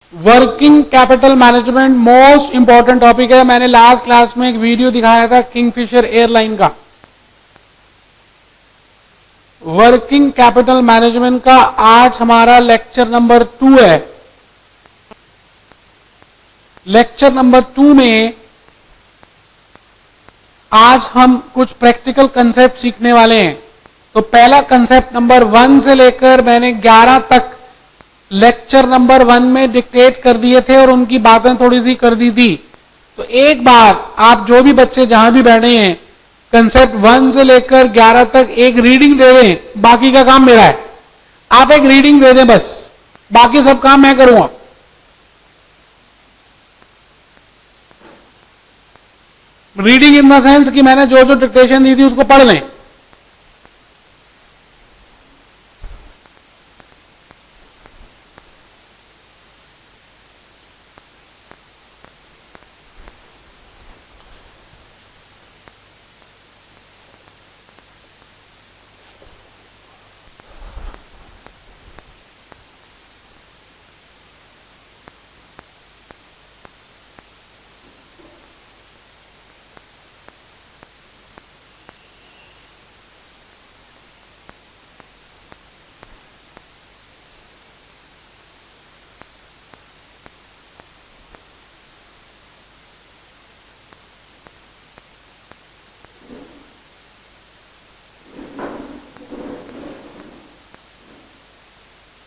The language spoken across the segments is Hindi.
Working capital management most important topic है। मैंने लास्ट क्लास में एक वीडियो दिखाया था किंगफिशर एयरलाइन का। वर्किंग कैपिटल मैनेजमेंट का आज हमारा लेक्चर नंबर 2 है। लेक्चर नंबर 2 में आज हम कुछ प्रैक्टिकल कंसेप्ट सीखने वाले हैं। तो पहला कंसेप्ट नंबर 1 से लेकर मैंने 11 तक लेक्चर नंबर 1 में डिक्टेट कर दिए थे और उनकी बातें थोड़ी सी कर दी थी। तो एक बार आप जो भी बच्चे जहां भी बैठे हैं कंसेप्ट 1 से लेकर 11 तक एक रीडिंग दे दें, बाकी का काम मेरा है। आप एक रीडिंग दे दें बस, बाकी सब काम मैं करूंगा। रीडिंग इन द सेंस कि मैंने जो जो डिक्टेशन दी थी उसको पढ़ लें।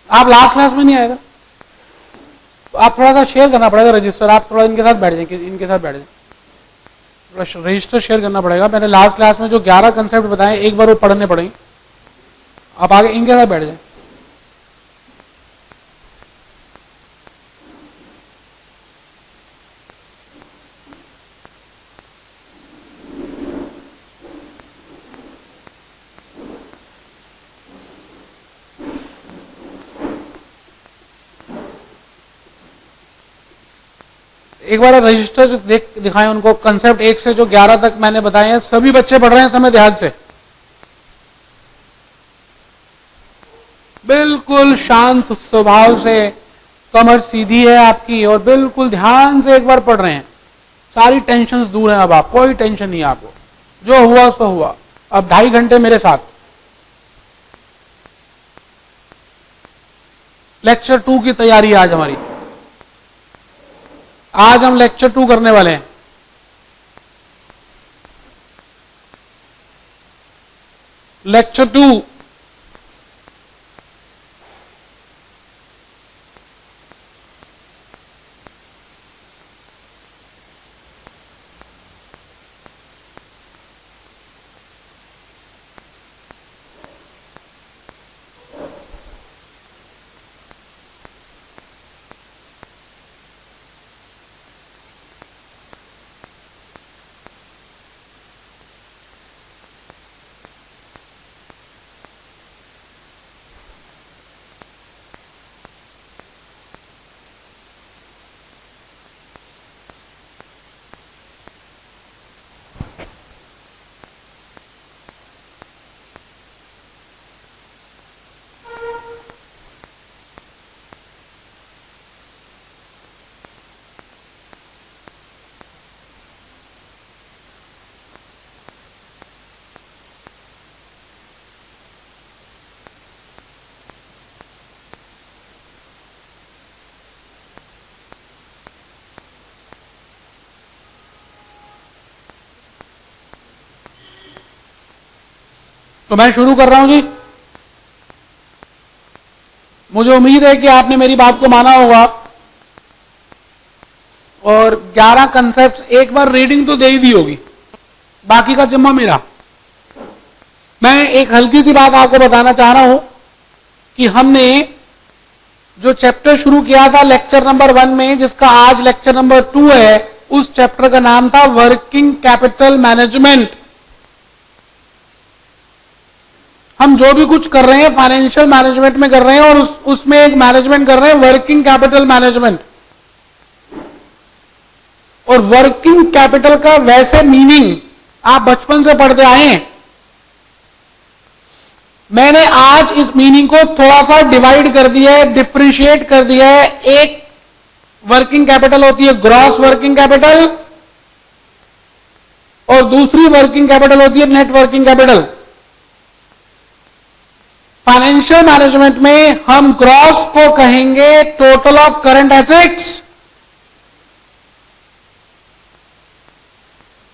आप लास्ट क्लास में नहीं आएगा तो आप थोड़ा सा शेयर करना पड़ेगा रजिस्टर। आप थोड़ा इनके साथ बैठ जाए, इनके साथ बैठ जाए, थोड़ा रजिस्टर शेयर करना पड़ेगा। मैंने लास्ट क्लास में जो 11 कंसेप्ट बताए एक बार वो पढ़ने पड़ेंगे। आप आगे इनके साथ बैठ जाए। एक बार रजिस्टर दिखाएं उनको। कंसेप्ट 1 से जो 11 तक मैंने बताए हैं सभी बच्चे पढ़ रहे हैं समय ध्यान से। बिल्कुल शांत स्वभाव से, कमर सीधी है आपकी और बिल्कुल ध्यान से एक बार पढ़ रहे हैं। सारी टेंशन्स दूर हैं। अब आप कोई टेंशन नहीं है आपको, जो हुआ सो हुआ। अब 2.5 घंटे मेरे साथ। लेक्चर 2 की तैयारी आज हमारी। आज हम लेक्चर 2 करने वाले हैं। लेक्चर 2 तो मैं शुरू कर रहा हूं जी। मुझे उम्मीद है कि आपने मेरी बात को माना होगा और 11 कंसेप्ट्स एक बार रीडिंग तो दे ही दी होगी, बाकी का जिम्मा मेरा। मैं एक हल्की सी बात आपको बताना चाह रहा हूं कि हमने जो चैप्टर शुरू किया था लेक्चर नंबर 1 में, जिसका आज लेक्चर नंबर 2 है, उस चैप्टर का नाम था वर्किंग कैपिटल मैनेजमेंट। हम जो भी कुछ कर रहे हैं फाइनेंशियल मैनेजमेंट में कर रहे हैं और उसमें एक मैनेजमेंट कर रहे हैं वर्किंग कैपिटल मैनेजमेंट। और वर्किंग कैपिटल का वैसे मीनिंग आप बचपन से पढ़ते आए हैं। मैंने आज इस मीनिंग को थोड़ा सा डिवाइड कर दिया है, डिफरेंशिएट कर दिया है। एक वर्किंग कैपिटल होती है ग्रॉस वर्किंग कैपिटल और दूसरी वर्किंग कैपिटल होती है net working capital. Financial management में हम ग्रॉस को कहेंगे टोटल ऑफ करंट एसेट्स,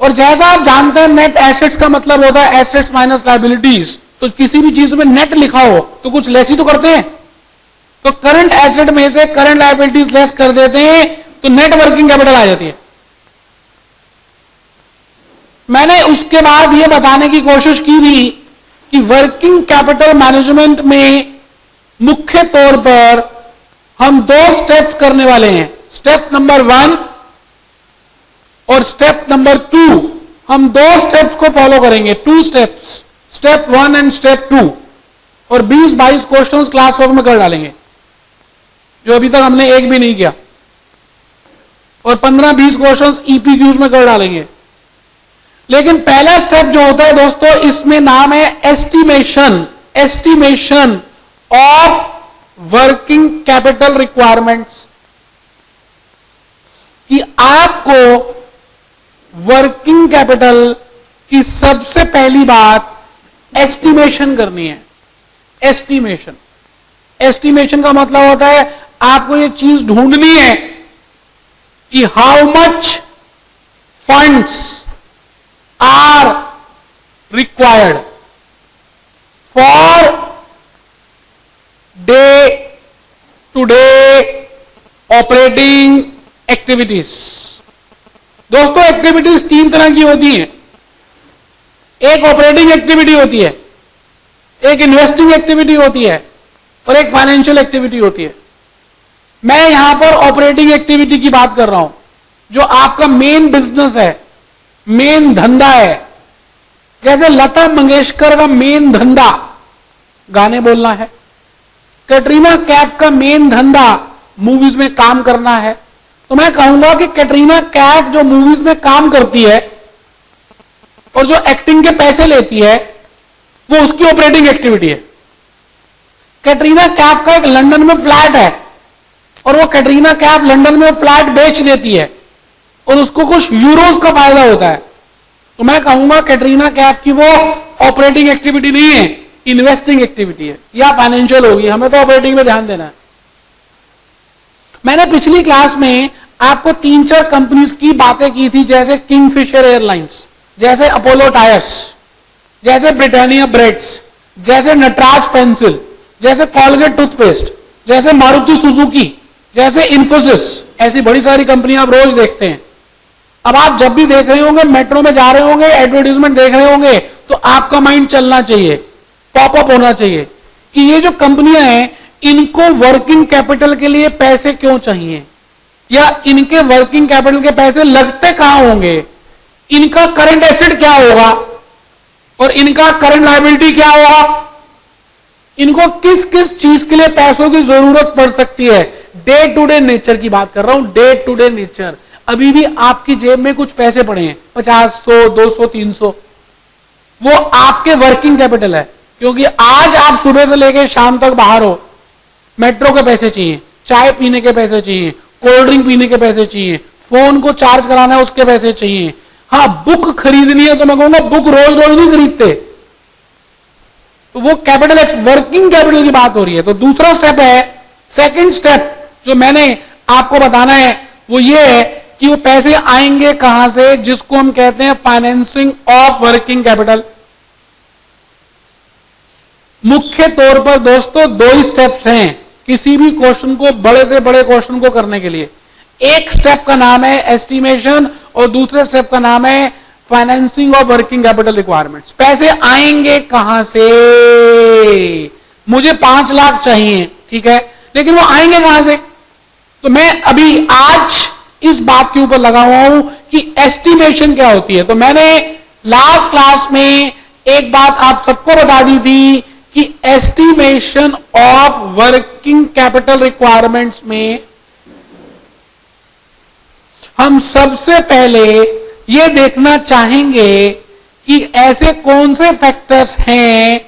और जैसा आप जानते हैं नेट एसेट्स का मतलब होता है एसेट्स माइनस लायबिलिटीज। तो किसी भी चीज में नेट लिखा हो तो कुछ लेस ही तो करते हैं, तो करंट एसेट में से करंट लायबिलिटीज लेस कर देते हैं तो नेट वर्किंग कैपिटल आ जाती है। मैंने उसके बाद यह बताने की कोशिश की थी कि वर्किंग कैपिटल मैनेजमेंट में मुख्य तौर पर हम दो स्टेप्स करने वाले हैं, स्टेप नंबर 1 और स्टेप नंबर 2। हम दो स्टेप्स को फॉलो करेंगे, 2 स्टेप्स, स्टेप 1 एंड स्टेप 2, और 20-22 क्वेश्चंस क्लास वर्क में कर डालेंगे जो अभी तक हमने एक भी नहीं किया, और 15-20 क्वेश्चंस ईपीक्यूज में कर डालेंगे। लेकिन पहला स्टेप जो होता है दोस्तों, इसमें नाम है estimation, estimation of working capital requirements, कि आपको वर्किंग कैपिटल की सबसे पहली बात एस्टिमेशन करनी है। एस्टिमेशन, एस्टिमेशन का मतलब होता है आपको यह चीज ढूंढनी है कि how much funds are required for day to day operating activities। दोस्तों एक्टिविटीज 3 तरह की होती हैं, एक ऑपरेटिंग एक्टिविटी होती है, एक इन्वेस्टिंग एक्टिविटी होती है, और एक फाइनेंशियल एक्टिविटी होती है। मैं यहां पर ऑपरेटिंग एक्टिविटी की बात कर रहा हूं, जो आपका मेन बिजनेस है, मेन धंधा है। जैसे लता मंगेशकर का मेन धंधा गाने बोलना है, कैटरीना कैफ का मेन धंधा मूवीज में काम करना है, तो मैं कहूंगा कि कैटरीना कैफ जो मूवीज में काम करती है और जो एक्टिंग के पैसे लेती है वो उसकी ऑपरेटिंग एक्टिविटी है। कैटरीना कैफ का एक लंदन में फ्लैट है और वो कैटरीना कैफ लंदन में फ्लैट बेच देती है और उसको कुछ यूरोज का फायदा होता है, तो मैं कहूंगा कैटरीना कैफ की वो ऑपरेटिंग एक्टिविटी नहीं है, इन्वेस्टिंग एक्टिविटी है या फाइनेंशियल होगी। हमें तो ऑपरेटिंग में ध्यान देना है। मैंने पिछली क्लास में आपको 3-4 कंपनीज की बातें की थी, जैसे किंगफिशर एयरलाइंस, जैसे अपोलो टायर्स, जैसे ब्रिटानिया ब्रेड्स, जैसे नटराज पेंसिल, जैसे कॉलगेट टूथपेस्ट, जैसे मारुति सुजुकी, जैसे इंफोसिस। ऐसी बड़ी सारी कंपनियां आप रोज देखते हैं। अब आप जब भी देख रहे होंगे, मेट्रो में जा रहे होंगे, एडवर्टीजमेंट देख रहे होंगे, तो आपका माइंड चलना चाहिए, पॉपअप होना चाहिए कि ये जो कंपनियां हैं इनको वर्किंग कैपिटल के लिए पैसे क्यों चाहिए, या इनके वर्किंग कैपिटल के पैसे लगते कहां होंगे, इनका करंट एसेट क्या होगा और इनका करंट लायबिलिटी क्या होगा, इनको किस किस चीज के लिए पैसों की जरूरत पड़ सकती है। डे टू डे नेचर की बात कर रहा हूं, डे टू डे नेचर। अभी भी आपकी जेब में कुछ पैसे पड़े हैं, 50, 100, 200, 300, वो आपके वर्किंग कैपिटल है, क्योंकि आज आप सुबह से लेकर शाम तक बाहर हो, मेट्रो के पैसे चाहिए, चाय पीने के पैसे चाहिए, कोल्ड ड्रिंक पीने के पैसे चाहिए, फोन को चार्ज कराना है उसके पैसे चाहिए। हाँ, बुक खरीदनी है तो मैं कहूंगा बुक रोज रोज नहीं खरीदते, तो वो कैपिटल, वर्किंग कैपिटल की बात हो रही है। तो दूसरा स्टेप है, सेकंड स्टेप जो मैंने आपको बताना है वो ये है कि वो पैसे आएंगे कहां से, जिसको हम कहते हैं फाइनेंसिंग ऑफ वर्किंग कैपिटल। मुख्य तौर पर दोस्तों 2 ही स्टेप्स हैं किसी भी क्वेश्चन को, बड़े से बड़े क्वेश्चन को करने के लिए। एक स्टेप का नाम है एस्टिमेशन और दूसरे स्टेप का नाम है financing of working capital requirements. पैसे आएंगे कहां से, मुझे 5 लाख चाहिए, ठीक है, लेकिन वो आएंगे कहां से। तो मैं अभी आज इस बात के ऊपर लगा हुआ हूं कि एस्टिमेशन क्या होती है। तो मैंने लास्ट क्लास में एक बात आप सबको बता दी थी कि estimation of working capital requirements में हम सबसे पहले यह देखना चाहेंगे कि ऐसे कौन से फैक्टर्स हैं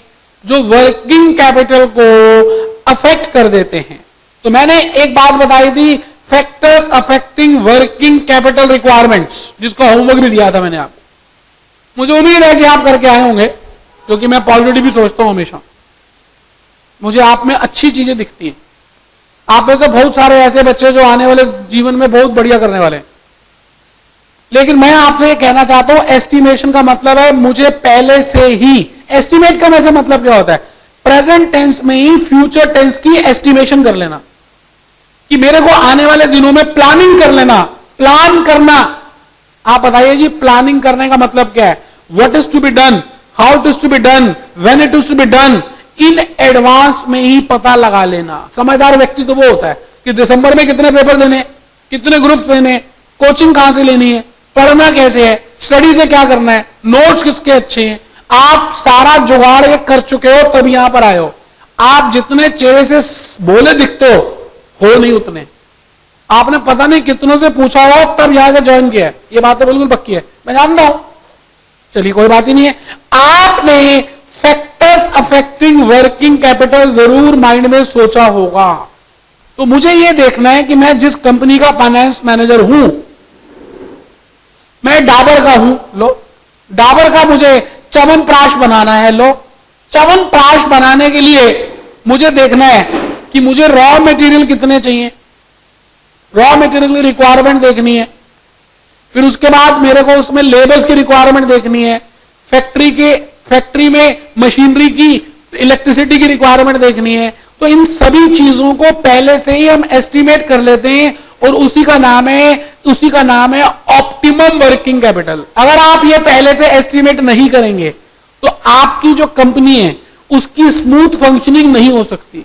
जो वर्किंग कैपिटल को अफेक्ट कर देते हैं। तो मैंने एक बात बताई थी, factors affecting working capital requirements, जिसका होमवर्क भी दिया था मैंने आपको। मुझे उम्मीद है कि आप करके आए होंगे, क्योंकि मैं पॉजिटिव भी सोचता हूं हमेशा। मुझे आप में अच्छी चीजें दिखती हैं। आप में से बहुत सारे ऐसे बच्चे जो आने वाले जीवन में बहुत बढ़िया करने वाले हैं। लेकिन मैं आपसे ये कहना चाहता हूं, एस्टिमेशन का मतलब है मुझे पहले से ही, एस्टिमेट का वैसे मतलब क्या होता है, प्रेजेंट टेंस में ही फ्यूचर टेंस की एस्टिमेशन कर लेना, कि मेरे को आने वाले दिनों में प्लानिंग कर लेना, प्लान करना। आप बताइए जी, प्लानिंग करने का मतलब क्या है? What is to be done, how it is to be done, when it is to be done, in advance में ही पता लगा लेना। समझदार व्यक्ति तो वो होता है कि दिसंबर में कितने पेपर देने, कितने ग्रुप्स देने, कोचिंग कहां से लेनी है, पढ़ना कैसे है, स्टडी से क्या करना है, नोट्स किसके अच्छे हैं। आप सारा जुगाड़ ये कर चुके हो, तब यहां पर आए हो। आप जितने चेहरे से बोले दिखते हो नहीं उतने। आपने पता नहीं कितनों से पूछा हो तब यहां से ज्वाइन किया है। ये बात तो बिल्कुल पक्की है, मैं जानता हूं। चलिए कोई बात ही नहीं है। आपने फैक्टर्स अफेक्टिंग वर्किंग कैपिटल जरूर माइंड में सोचा होगा। तो मुझे यह देखना है कि मैं जिस कंपनी का फाइनेंस मैनेजर हूं, मैं डाबर का हूं, लो डाबर का मुझे च्यवनप्राश बनाना है। लो च्यवनप्राश बनाने के लिए मुझे देखना है कि मुझे रॉ मटेरियल कितने चाहिए, रॉ मटेरियल की रिक्वायरमेंट देखनी है। फिर उसके बाद मेरे को उसमें लेबर्स की रिक्वायरमेंट देखनी है, फैक्ट्री में मशीनरी की, इलेक्ट्रिसिटी की रिक्वायरमेंट देखनी है। तो इन सभी चीजों को पहले से ही हम एस्टिमेट कर लेते हैं और उसी का नाम है ऑप्टिमम वर्किंग कैपिटल। अगर आप ये पहले से एस्टिमेट नहीं करेंगे तो आपकी जो कंपनी है उसकी स्मूथ फंक्शनिंग नहीं हो सकती।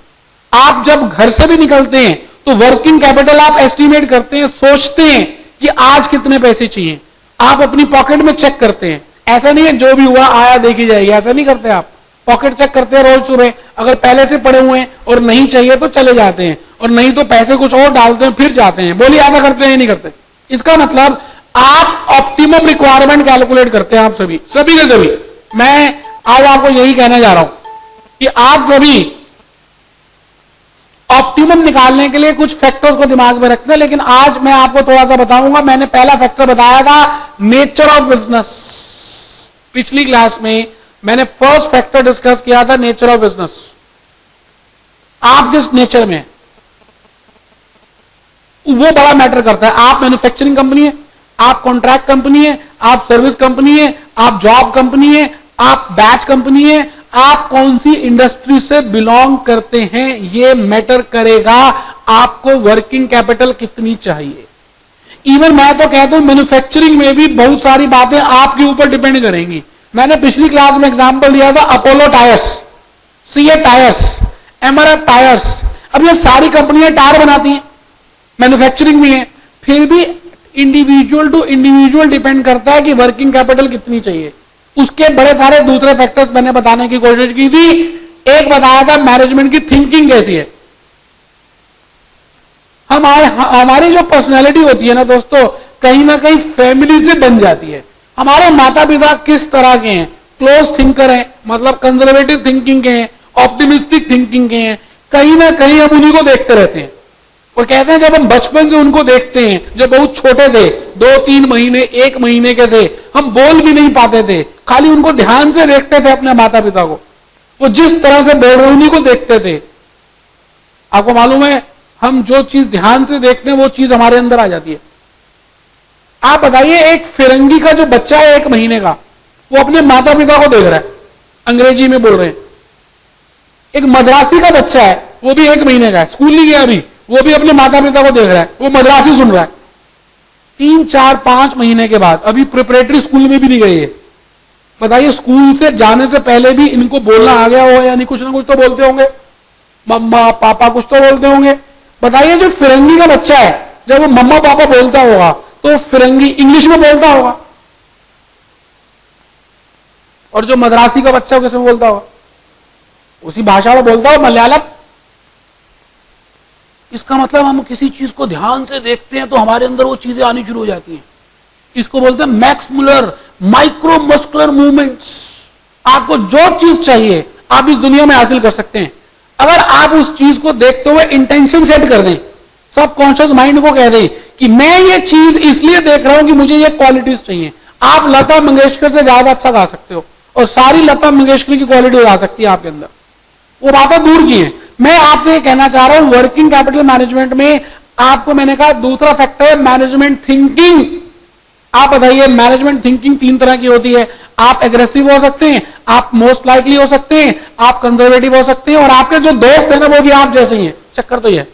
आप जब घर से भी निकलते हैं तो वर्किंग कैपिटल आप एस्टिमेट करते हैं, सोचते हैं कि आज कितने पैसे चाहिए, आप अपनी पॉकेट में चेक करते हैं। ऐसा नहीं है जो भी हुआ आया देखी जाएगी, ऐसा नहीं करते। आप पॉकेट चेक करते हैं रोज सुबह, अगर पहले से पड़े हुए हैं और नहीं चाहिए तो चले जाते हैं, और नहीं तो पैसे कुछ और डालते हैं फिर जाते हैं। बोलिए ऐसा करते हैं नहीं करते? इसका मतलब आप ऑप्टिमम रिक्वायरमेंट कैलकुलेट करते हैं। आप सभी के सभी, मैं आज आपको यही कहने जा रहा हूं कि आप सभी ऑप्टिमम निकालने के लिए कुछ फैक्टर्स को दिमाग में रखते हैं। लेकिन आज मैं आपको थोड़ा सा बताऊंगा। मैंने पहला फैक्टर बताया था नेचर ऑफ बिजनेस। पिछली क्लास में मैंने फर्स्ट फैक्टर डिस्कस किया था, नेचर ऑफ बिजनेस। आप किस नेचर में, वो बड़ा मैटर करता है। आप मैन्युफैक्चरिंग कंपनी है, आप कॉन्ट्रैक्ट कंपनी है, आप सर्विस कंपनी है, आप जॉब कंपनी है, आप बैच कंपनी है, आप कौन सी इंडस्ट्री से बिलोंग करते हैं, ये मैटर करेगा आपको वर्किंग कैपिटल कितनी चाहिए। इवन मैं तो कहता हूं मैन्युफैक्चरिंग में भी बहुत सारी बातें आपके ऊपर डिपेंड करेंगी। मैंने पिछली क्लास में एग्जांपल दिया था Apollo tyres, CA tyres, MRF tyres. अब ये सारी कंपनियां टायर बनाती हैं, मैन्युफैक्चरिंग भी है, फिर भी इंडिविजुअल टू इंडिविजुअल डिपेंड करता है कि वर्किंग कैपिटल कितनी चाहिए। उसके बड़े सारे दूसरे फैक्टर्स मैंने बताने की कोशिश की थी। एक बताया था मैनेजमेंट की थिंकिंग कैसी है। हमारी जो पर्सनैलिटी होती है ना दोस्तों, कहीं ना कहीं फैमिली से बन जाती है। हमारे माता पिता किस तरह के हैं, क्लोज थिंकर हैं, मतलब कंजर्वेटिव थिंकिंग के हैं, ऑप्टिमिस्टिक थिंकिंग के हैं, कहीं ना कहीं हम उन्हीं को देखते रहते हैं। और कहते हैं जब हम बचपन से उनको देखते हैं, जब बहुत छोटे थे, 2-3 महीने 1 महीने के थे, हम बोल भी नहीं पाते थे, खाली उनको ध्यान से देखते थे अपने माता पिता को। वो जिस तरह से बोल रहे उन्हीं को देखते थे। आपको मालूम है हम जो चीज ध्यान से देखते हैं वो चीज हमारे अंदर आ जाती है। आप बताइए एक फिरंगी का जो बच्चा है 1 महीने का, वो अपने माता पिता को देख रहा है, अंग्रेजी में बोल रहे हैं। एक मद्रासी का बच्चा है, वो भी 1 महीने का है, स्कूल नहीं गया अभी, वो भी अपने माता पिता को देख रहा है, वो मद्रासी सुन रहा है। 3, 4, 5 महीने के बाद, अभी प्रिपरेटरी स्कूल में भी नहीं गए। बताइए स्कूल से जाने से पहले भी इनको बोलना आ गया हो या नहीं? कुछ ना कुछ तो बोलते होंगे, मम्मा पापा कुछ तो बोलते होंगे। बताइए जो फिरंगी का बच्चा है, जब वो मम्मा पापा बोलता होगा तो फिरंगी इंग्लिश में बोलता होगा, और जो मद्रासी का बच्चा किसमें बोलता होगा? उसी भाषा में बोलता हो, मलयालम। इसका मतलब हम किसी चीज को ध्यान से देखते हैं तो हमारे अंदर वो चीजें आनी शुरू हो जाती हैं। इसको बोलते हैं Max Muller micro muscular movements. आपको जो चीज चाहिए आप इस दुनिया में हासिल कर सकते हैं, अगर आप उस चीज को देखते हुए इंटेंशन सेट कर दें। सबकॉन्शियस माइंड को कह दे कि मैं ये चीज इसलिए देख रहा हूं कि मुझे ये क्वालिटीज चाहिए। आप लता मंगेशकर से ज्यादा अच्छा गा सकते हो और सारी लता मंगेशकर की क्वालिटी आ सकती है आपके अंदर, वो बातें दूर की है। मैं आपसे ये कहना चाह रहा हूं वर्किंग कैपिटल मैनेजमेंट में आपको मैंने कहा दूसरा फैक्टर है मैनेजमेंट थिंकिंग। आप बताइए मैनेजमेंट थिंकिंग 3 तरह की होती है। आप एग्रेसिव हो सकते हैं, आप मोस्ट लाइकली हो सकते हैं, आप कंजर्वेटिव हो सकते हैं, और आपके जो दोस्त है ना वो भी आप जैसे ही हैं। चक्कर तो ये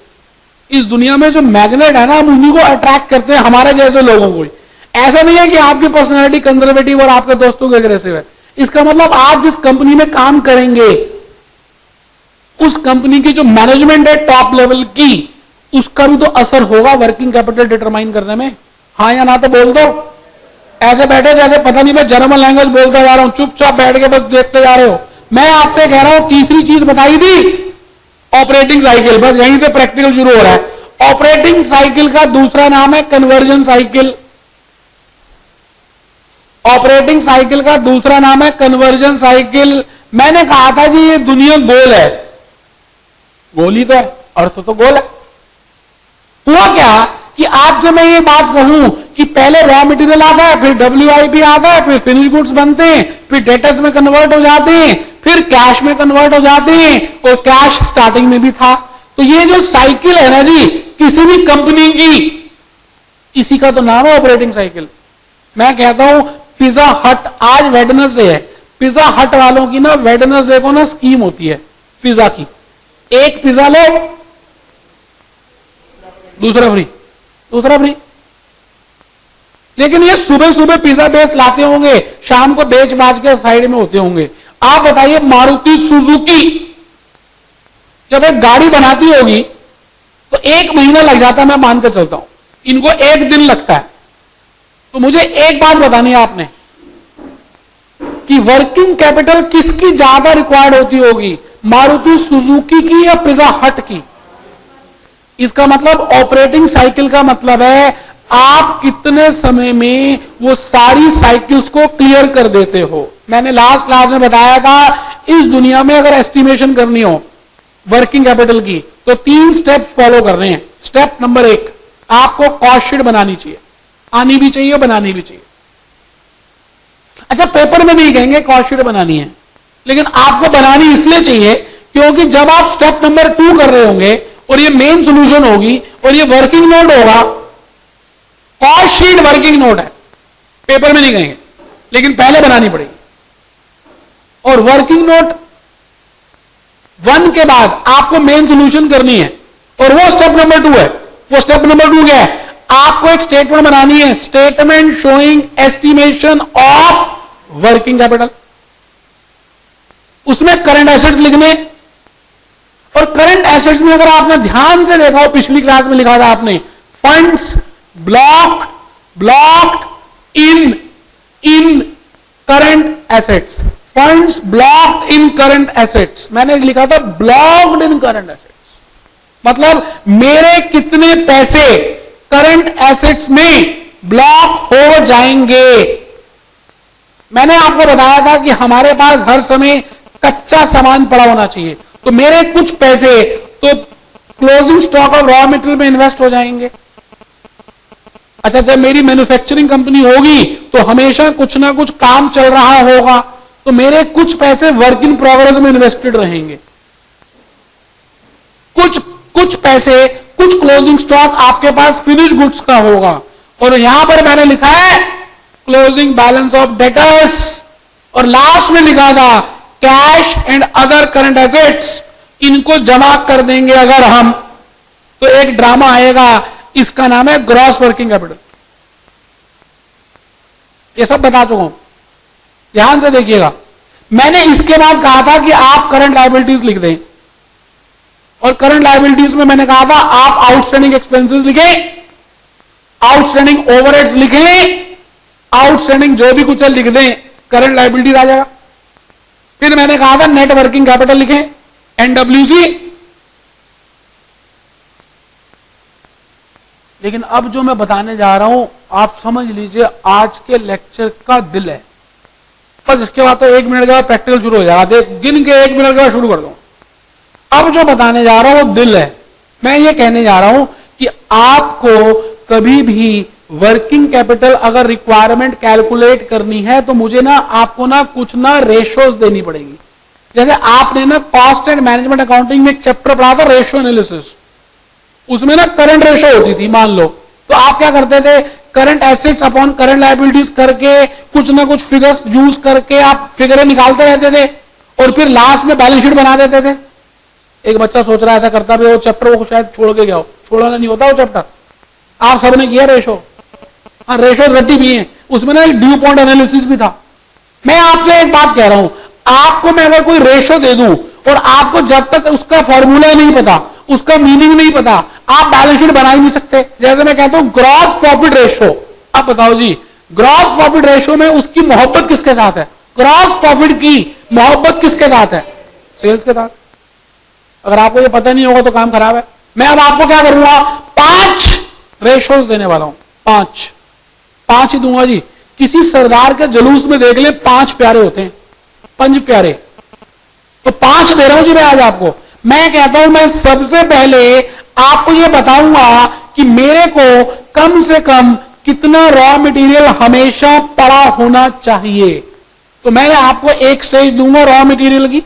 इस दुनिया में जो मैग्नेट है ना हम उन्हीं को अट्रैक्ट करते हैं, हमारे जैसे लोगों को। ऐसा नहीं है कि आपकी पर्सनैलिटी कंजर्वेटिव और आपके दोस्तों को एग्रेसिव है। इसका मतलब आप जिस कंपनी में काम करेंगे उस कंपनी की जो मैनेजमेंट है टॉप लेवल की, उसका भी तो असर होगा वर्किंग कैपिटल डिटरमाइन करने में। हाँ या ना तो बोल दो। ऐसे बैठे जैसे पता नहीं मैं जर्मन लैंग्वेज बोलता जा रहा हूं, चुपचाप बैठ के बस देखते जा रहे हो। मैं आपसे कह रहा हूं तीसरी चीज बताई थी ऑपरेटिंग साइकिल। बस यहीं से प्रैक्टिकल शुरू हो रहा है। ऑपरेटिंग साइकिल का दूसरा नाम है कन्वर्जन साइकिल। ऑपरेटिंग साइकिल का दूसरा नाम है कन्वर्जन साइकिल। मैंने कहा था जी ये दुनिया गोल है, गोल ही तो है, अर्थ तो गोल है। हुआ क्या कि आपसे मैं ये बात कहूं कि पहले रॉ मटेरियल आता है, फिर WIP आता है, फिर फिनिश गुड्स बनते हैं, फिर डेटर्स में कन्वर्ट हो जाते हैं, फिर कैश में कन्वर्ट हो जाते हैं, और कैश स्टार्टिंग में भी था। तो ये जो साइकिल है ना जी किसी भी कंपनी की, इसी का तो नाम है ऑपरेटिंग साइकिल। मैं कहता हूं पिज्जा हट, आज वेडनेसडे है, पिज्जा हट वालों की ना वेडनेसडे को ना स्कीम होती है पिज्जा की, एक पिज्जा लो दूसरा फ्री, दूसरा फ्री। लेकिन ये सुबह सुबह पिज्जा बेस लाते होंगे, शाम को बेच बाज के साइड में होते होंगे। आप बताइए मारुति सुजुकी जब एक गाड़ी बनाती होगी तो 1 महीना लग जाता है, मैं मान के चलता हूं, इनको 1 दिन लगता है। तो मुझे एक बात बतानी है आपने कि वर्किंग कैपिटल किसकी ज्यादा रिक्वायर्ड होती होगी, मारुति सुजुकी की या पिज्जा हट की? इसका मतलब ऑपरेटिंग साइकिल का मतलब है आप कितने समय में वो सारी साइकिल्स को क्लियर कर देते हो। मैंने लास्ट क्लास में बताया था इस दुनिया में अगर एस्टिमेशन करनी हो वर्किंग कैपिटल की तो 3 स्टेप फॉलो करने हैं। स्टेप नंबर 1, आपको कॉस्ट शीट बनानी चाहिए, आनी भी चाहिए, बनानी भी चाहिए। अच्छा पेपर में नहीं कहेंगे कॉस्ट शीट बनानी है, लेकिन आपको बनानी इसलिए चाहिए क्योंकि जब आप स्टेप नंबर 2 कर रहे होंगे और ये मेन सॉल्यूशन होगी और ये वर्किंग नोट होगा, कॉस्ट शीट वर्किंग नोट है, पेपर में नहीं कहेंगे, लेकिन पहले बनानी पड़ेगी। और वर्किंग नोट 1 के बाद आपको मेन सॉल्यूशन करनी है, और वो स्टेप नंबर 2 है। वो स्टेप नंबर 2 क्या है? आपको एक स्टेटमेंट बनानी है, statement showing estimation of working capital. उसमें करंट एसेट्स लिखने, और करंट एसेट्स में अगर आपने ध्यान से देखा हो पिछली क्लास में लिखा था आपने फंड्स ब्लॉक्ड इन करंट एसेट्स, फंड्स ब्लॉक्ड इन करंट एसेट्स। मैंने लिखा था ब्लॉक्ड इन करंट एसेट्स, मतलब मेरे कितने पैसे करंट एसेट्स में ब्लॉक हो जाएंगे। मैंने आपको बताया था कि हमारे पास हर समय कच्चा सामान पड़ा होना चाहिए, तो मेरे कुछ पैसे तो closing stock of raw material में इन्वेस्ट हो जाएंगे। अच्छा जब मेरी मैन्युफैक्चरिंग कंपनी होगी तो हमेशा कुछ ना कुछ काम चल रहा होगा, तो मेरे कुछ पैसे वर्क इन प्रोग्रेस में इन्वेस्टेड रहेंगे, कुछ पैसे, कुछ क्लोजिंग स्टॉक आपके पास फिनिश गुड्स का होगा। और यहां पर मैंने लिखा है क्लोजिंग बैलेंस ऑफ डेटर्स, और लास्ट में लिखा था cash and other current assets. इनको जमा कर देंगे अगर हम, तो एक ड्रामा आएगा, इसका नाम है ग्रॉस वर्किंग कैपिटल। ये सब बता चुका हूं, ध्यान से देखिएगा। मैंने इसके बाद कहा था कि आप करंट लायबिलिटीज लिख दें, और करंट लायबिलिटीज में मैंने कहा था आप आउटस्टैंडिंग एक्सपेंसेस लिखें, आउटस्टैंडिंग ओवरहेड्स लिखें, आउटस्टैंडिंग जो भी कुछ है लिख दें, करंट लायबिलिटीज आ जाएगा। फिर मैंने कहा था नेट वर्किंग कैपिटल लिखें, NWC। लेकिन अब जो मैं बताने जा रहा हूं आप समझ लीजिए आज के लेक्चर का दिल है। बस इसके बाद तो 1 मिनट के बाद प्रैक्टिकल शुरू हो जाएगा, देख गिन के 1 मिनट के बाद शुरू कर दूं। अब जो बताने जा रहा हूं वो दिल है। मैं ये कहने जा रहा हूं कि आपको कभी भी वर्किंग कैपिटल अगर रिक्वायरमेंट कैलकुलेट करनी है तो मुझे ना आपको ना कुछ ना रेशोज देनी पड़ेगी। जैसे आपने ना कॉस्ट एंड मैनेजमेंट अकाउंटिंग में एक चैप्टर पढ़ा था रेशो एनालिसिस, उसमें ना करंट रेशो होती थी मान लो, तो आप क्या करते थे current assets upon current liabilities करके कुछ ना कुछ फिगर्स यूज करके आप फिगरें निकालते रहते थे और फिर लास्ट में बैलेंस शीट बना देते थे। एक बच्चा सोच रहा है ऐसा करता भी वो चैप्टर वो शायद छोड़ के गया हो, छोड़ना नहीं होता वो चैप्टर, आप सबने किया रेशो। हाँ रेशो रट्टी भी है, उसमें ना एक ड्यू पॉइंट एनालिसिस भी था। मैं आपसे एक बात कह रहा हूं, आपको मैं अगर कोई रेशो दे दूं और आपको जब तक उसका फॉर्मूला नहीं पता, उसका मीनिंग नहीं पता, आप बैलेंस शीट बना ही नहीं सकते। जैसे मैं कहता हूं ग्रॉस प्रॉफिट रेशो, आप बताओ जी ग्रॉस प्रॉफिट रेशो में उसकी मोहब्बत किसके साथ है? ग्रॉस प्रॉफिट की मोहब्बत किसके साथ है? सेल्स के साथ। अगर आपको ये पता नहीं होगा तो काम खराब है। मैं अब आपको क्या करूंगा, 5 रेशोज देने वाला हूं, 5 ही दूंगा जी। किसी सरदार के जुलूस में देख ले 5 प्यारे होते हैं, 5 प्यारे, तो 5 दे रहा हूं जी मैं आज आपको। मैं कहता हूं मैं सबसे पहले आपको यह बताऊंगा कि मेरे को कम से कम कितना रॉ मटेरियल हमेशा पड़ा होना चाहिए। तो मैंने आपको एक स्टेज दूंगा रॉ मटेरियल की।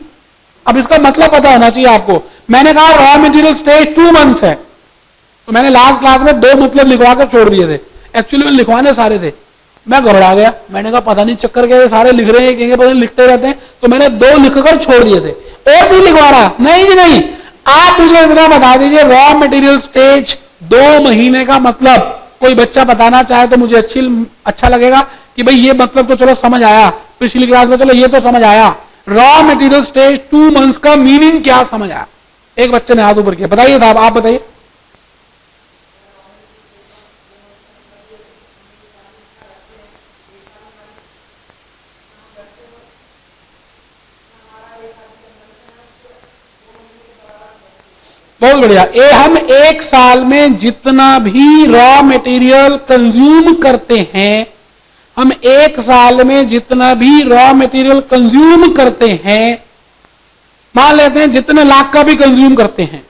अब इसका मतलब पता होना चाहिए आपको। मैंने कहा रॉ मटेरियल स्टेज 2 मंथ्स है, तो मैंने लास्ट क्लास में 2 मतलब लिखवा कर छोड़ दिए थे। एक्चुअली में लिखवाने सारे थे, मैं घबरा गया, मैंने कहा पता नहीं चक्कर क्या सारे लिख रहे हैं, कहेंगे पता नहीं लिखते रहते हैं, तो मैंने 2 लिखकर छोड़ दिए थे। और भी लिखवा रहा नहीं जी नहीं, आप मुझे इतना बता दीजिए रॉ मटेरियल स्टेज 2 महीने का मतलब कोई बच्चा बताना चाहे तो मुझे अच्छा लगेगा कि भाई ये मतलब तो चलो समझ आया, पिछली क्लास में चलो ये तो समझ आया, रॉ मटेरियल स्टेज 2 मंथ्स का मीनिंग क्या समझ आया? एक बच्चे ने हाथ ऊपर किया, बताइए साहब आप बताइए। बहुत बढ़िया। हम 1 साल में जितना भी रॉ मटेरियल कंज्यूम करते हैं, हम 1 साल में जितना भी रॉ मटेरियल कंज्यूम करते हैं, मान लेते हैं जितने लाख का भी कंज्यूम करते हैं,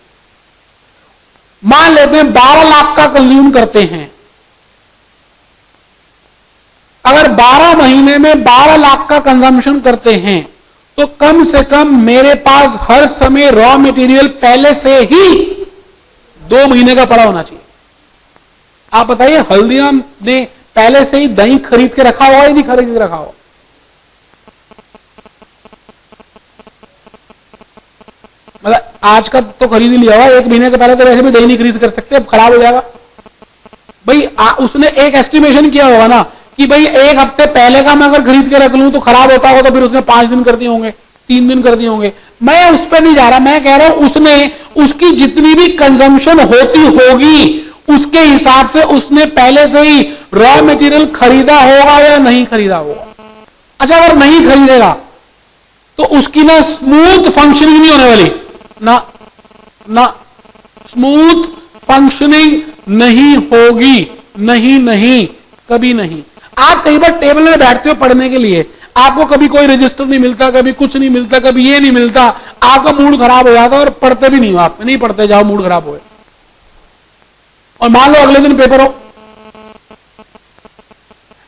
मान लेते हैं 12 लाख का कंज्यूम करते हैं, अगर 12 महीने में 12 लाख का कंजम्पशन करते हैं तो कम से कम मेरे पास हर समय रॉ मटेरियल पहले से ही 2 महीने का पड़ा होना चाहिए। आप बताइए हल्दीराम ने पहले से ही दही खरीद के रखा हुआ या नहीं खरीद के रखा हुआ? मतलब आज का तो खरीद ही लिया हुआ, 1 महीने के पहले तो वैसे भी दही नहीं खरीद कर सकते, अब खराब हो जाएगा भाई। उसने एक एस्टिमेशन किया होगा ना कि भाई 1 हफ्ते पहले का मैं अगर खरीद के रख लूं तो खराब होता होगा, तो फिर उसने 5 दिन कर दिए होंगे, 3 दिन कर दिए होंगे। मैं उस पर नहीं जा रहा, मैं कह रहा हूं उसने उसकी जितनी भी कंजम्पशन होती होगी उसके हिसाब से उसने पहले से ही रॉ मटेरियल खरीदा होगा या नहीं खरीदा होगा। अच्छा अगर नहीं खरीदेगा तो उसकी ना स्मूथ फंक्शनिंग नहीं होने वाली, ना स्मूथ फंक्शनिंग नहीं होगी, नहीं कभी नहीं। आप कई बार टेबल में बैठते हो पढ़ने के लिए, आपको कभी कोई रजिस्टर नहीं मिलता, कभी कुछ नहीं मिलता, कभी ये नहीं मिलता, आपका मूड खराब हो जाता और पढ़ते भी नहीं हो, आप नहीं पढ़ते जाओ मूड खराब हो, और मान लो अगले दिन पेपर हो।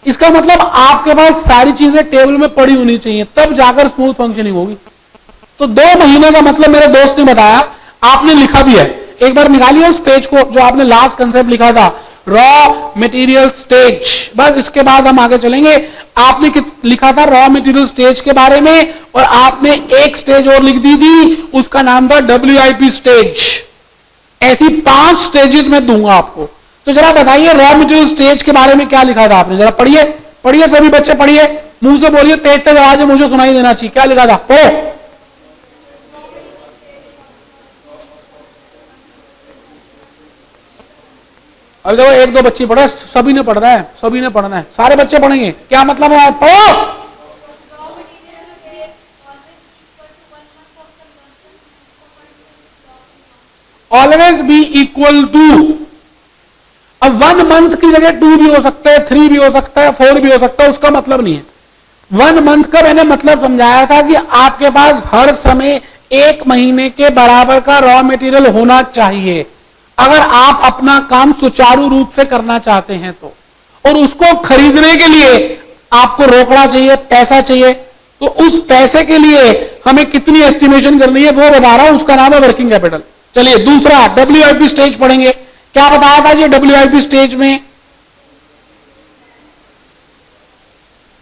इसका मतलब आपके पास सारी चीजें टेबल में पड़ी होनी चाहिए, तब जाकर स्मूथ फंक्शनिंग होगी। तो 2 महीने का मतलब मेरे दोस्त ने बताया, आपने लिखा भी है, एक बार निकालिए उस पेज को जो आपने लास्ट कंसेप्ट लिखा था, रॉ मटेरियल स्टेज। बस इसके बाद हम आगे चलेंगे। आपने लिखा था रॉ मटेरियल स्टेज के बारे में, और आपने एक स्टेज और लिख दी थी, उसका नाम था WIP स्टेज। ऐसी 5 स्टेजेस में दूंगा आपको। तो जरा बताइए रॉ मटेरियल स्टेज के बारे में क्या लिखा था आपने, जरा पढ़िए सभी बच्चे पढ़िए, मुंह से बोलिए, तेज आवाज में मुझे सुनाई देना चाहिए, क्या लिखा था, पढ़ो। अभी देखो 1-2 बच्चे पढ़े, सभी ने पढ़ना है, सभी ने पढ़ना है, सारे बच्चे पढ़ेंगे, क्या मतलब है, पढ़ो। Always be equal to. अब 1 मंथ की जगह 2 भी हो सकता है, 3 भी हो सकता है, 4 भी हो सकता है, उसका मतलब नहीं है। 1 मंथ का मैंने मतलब समझाया था कि आपके पास हर समय 1 महीने के बराबर का रॉ मटेरियल होना चाहिए। अगर आप अपना काम सुचारू रूप से करना चाहते हैं तो, और उसको खरीदने के लिए आपको रोकड़ा चाहिए, पैसा चाहिए, तो उस पैसे के लिए हमें कितनी एस्टिमेशन करनी है वो बता रहा हूं, उसका नाम है वर्किंग कैपिटल। चलिए दूसरा WIP स्टेज पढ़ेंगे। क्या बताया था ये WIP स्टेज में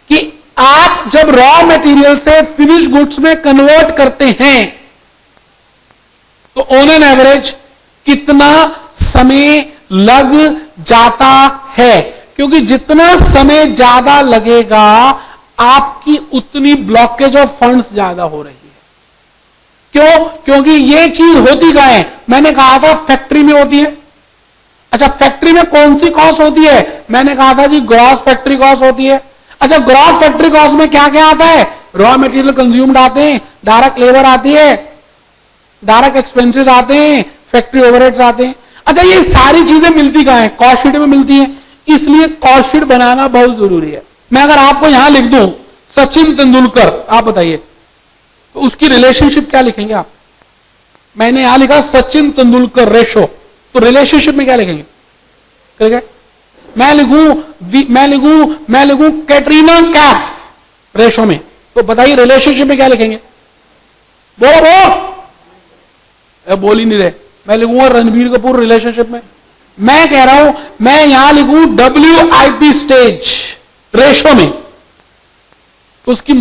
कि आप जब रॉ मटेरियल से फिनिश गुड्स में कन्वर्ट करते हैं तो ऑन एन एवरेज कितना समय लग जाता है, क्योंकि जितना समय ज्यादा लगेगा आपकी उतनी ब्लॉकेज ऑफ फंड्स ज्यादा हो रही है। क्यों? क्योंकि ये चीज होती कहां है? मैंने कहा था फैक्ट्री में होती है। अच्छा, फैक्ट्री में कौन सी कॉस्ट होती है? मैंने कहा था जी ग्रॉस फैक्ट्री कॉस्ट होती है। अच्छा, ग्रॉस फैक्ट्री कॉस्ट में क्या क्या आता है? रॉ मटेरियल कंज्यूम्ड आते हैं, डायरेक्ट लेबर आती है, डायरेक्ट एक्सपेंसेस आते हैं, फैक्ट्री ओवरहेड्स आते हैं। अच्छा, ये सारी चीजें मिलती कहां है? कॉस्ट शीट में मिलती है। इसलिए कॉस्ट शीट बनाना बहुत जरूरी है। मैं अगर आपको यहां लिख दूं सचिन तेंदुलकर, आप बताइए तो उसकी रिलेशनशिप क्या लिखेंगे आप? मैंने यहां लिखा सचिन तेंदुलकर रेशो, तो रिलेशनशिप में क्या लिखेंगे? क्रिकेट। मैं लिखूं कैटरीना कैफ रेशो में, तो बताइए रिलेशनशिप में क्या लिखेंगे? बोल ही नहीं रहे। मैं लिखूंगा रणबीर कपूर रिलेशनशिप में। मैं कह रहा हूं मैं यहां लिखूं WIP स्टेज रेशो में, तो उसकी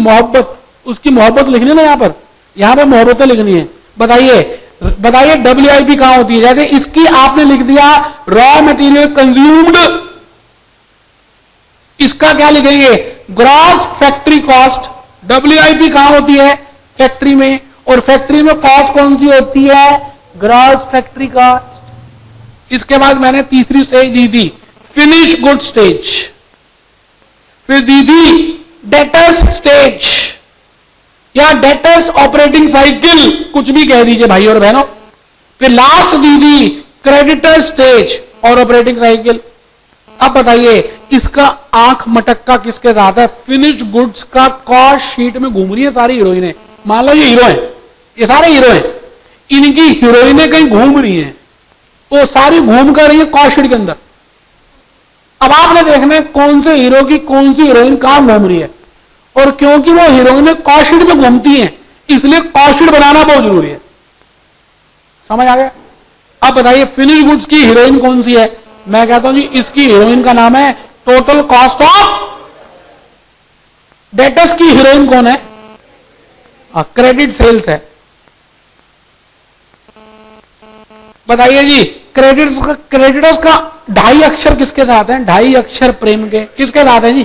मोहब्बत लिखनी है ना, यहां पर मोहब्बतें लिखनी है। बताइए WIP कहां होती है? जैसे इसकी आपने लिख दिया रॉ मटेरियल कंज्यूम्ड, इसका क्या लिखेंगे? Gross factory cost. WIP कहां होती है? फैक्ट्री में, और फैक्ट्री में कॉस्ट कौन सी होती है? Gross factory cost. इसके बाद मैंने तीसरी स्टेज दी थी फिनिश गुड स्टेज, फिर दी थी डेटर्स स्टेज या डेटर्स ऑपरेटिंग साइकिल, कुछ भी कह दीजिए भाई और बहनों। फिर लास्ट दी थी क्रेडिटर स्टेज और ऑपरेटिंग साइकिल। अब बताइए इसका आंख मटक्का किसके साथ है? फिनिश गुड्स का कॉस्ट शीट में घूम रही है सारी हीरोइनें। मान लो ये हीरो है, ये सारे हीरो हैं, इनकी हीरोइनें कहीं घूम रही हैं, तो सारी घूम कर रही है कॉस्ट शीट के अंदर। अब आपने देखना है कौन से हीरो की कौन सी हीरोइन कहां घूम रही है, और क्योंकि वो हीरोइनें कॉस्ट शीट में घूमती हैं इसलिए कॉस्ट शीट बनाना बहुत जरूरी है। समझ आ गया? अब बताइए फिनिश गुड्स की हीरोइन कौन सी है? मैं कहता हूं जी इसकी हीरोइन का नाम है टोटल कॉस्ट ऑफ। डेटर्स की हीरोइन कौन है? क्रेडिट सेल्स है। बताइए जी क्रेडिटर्स का 2.5 अक्षर किसके साथ है? 2.5 अक्षर प्रेम के किसके साथ है जी?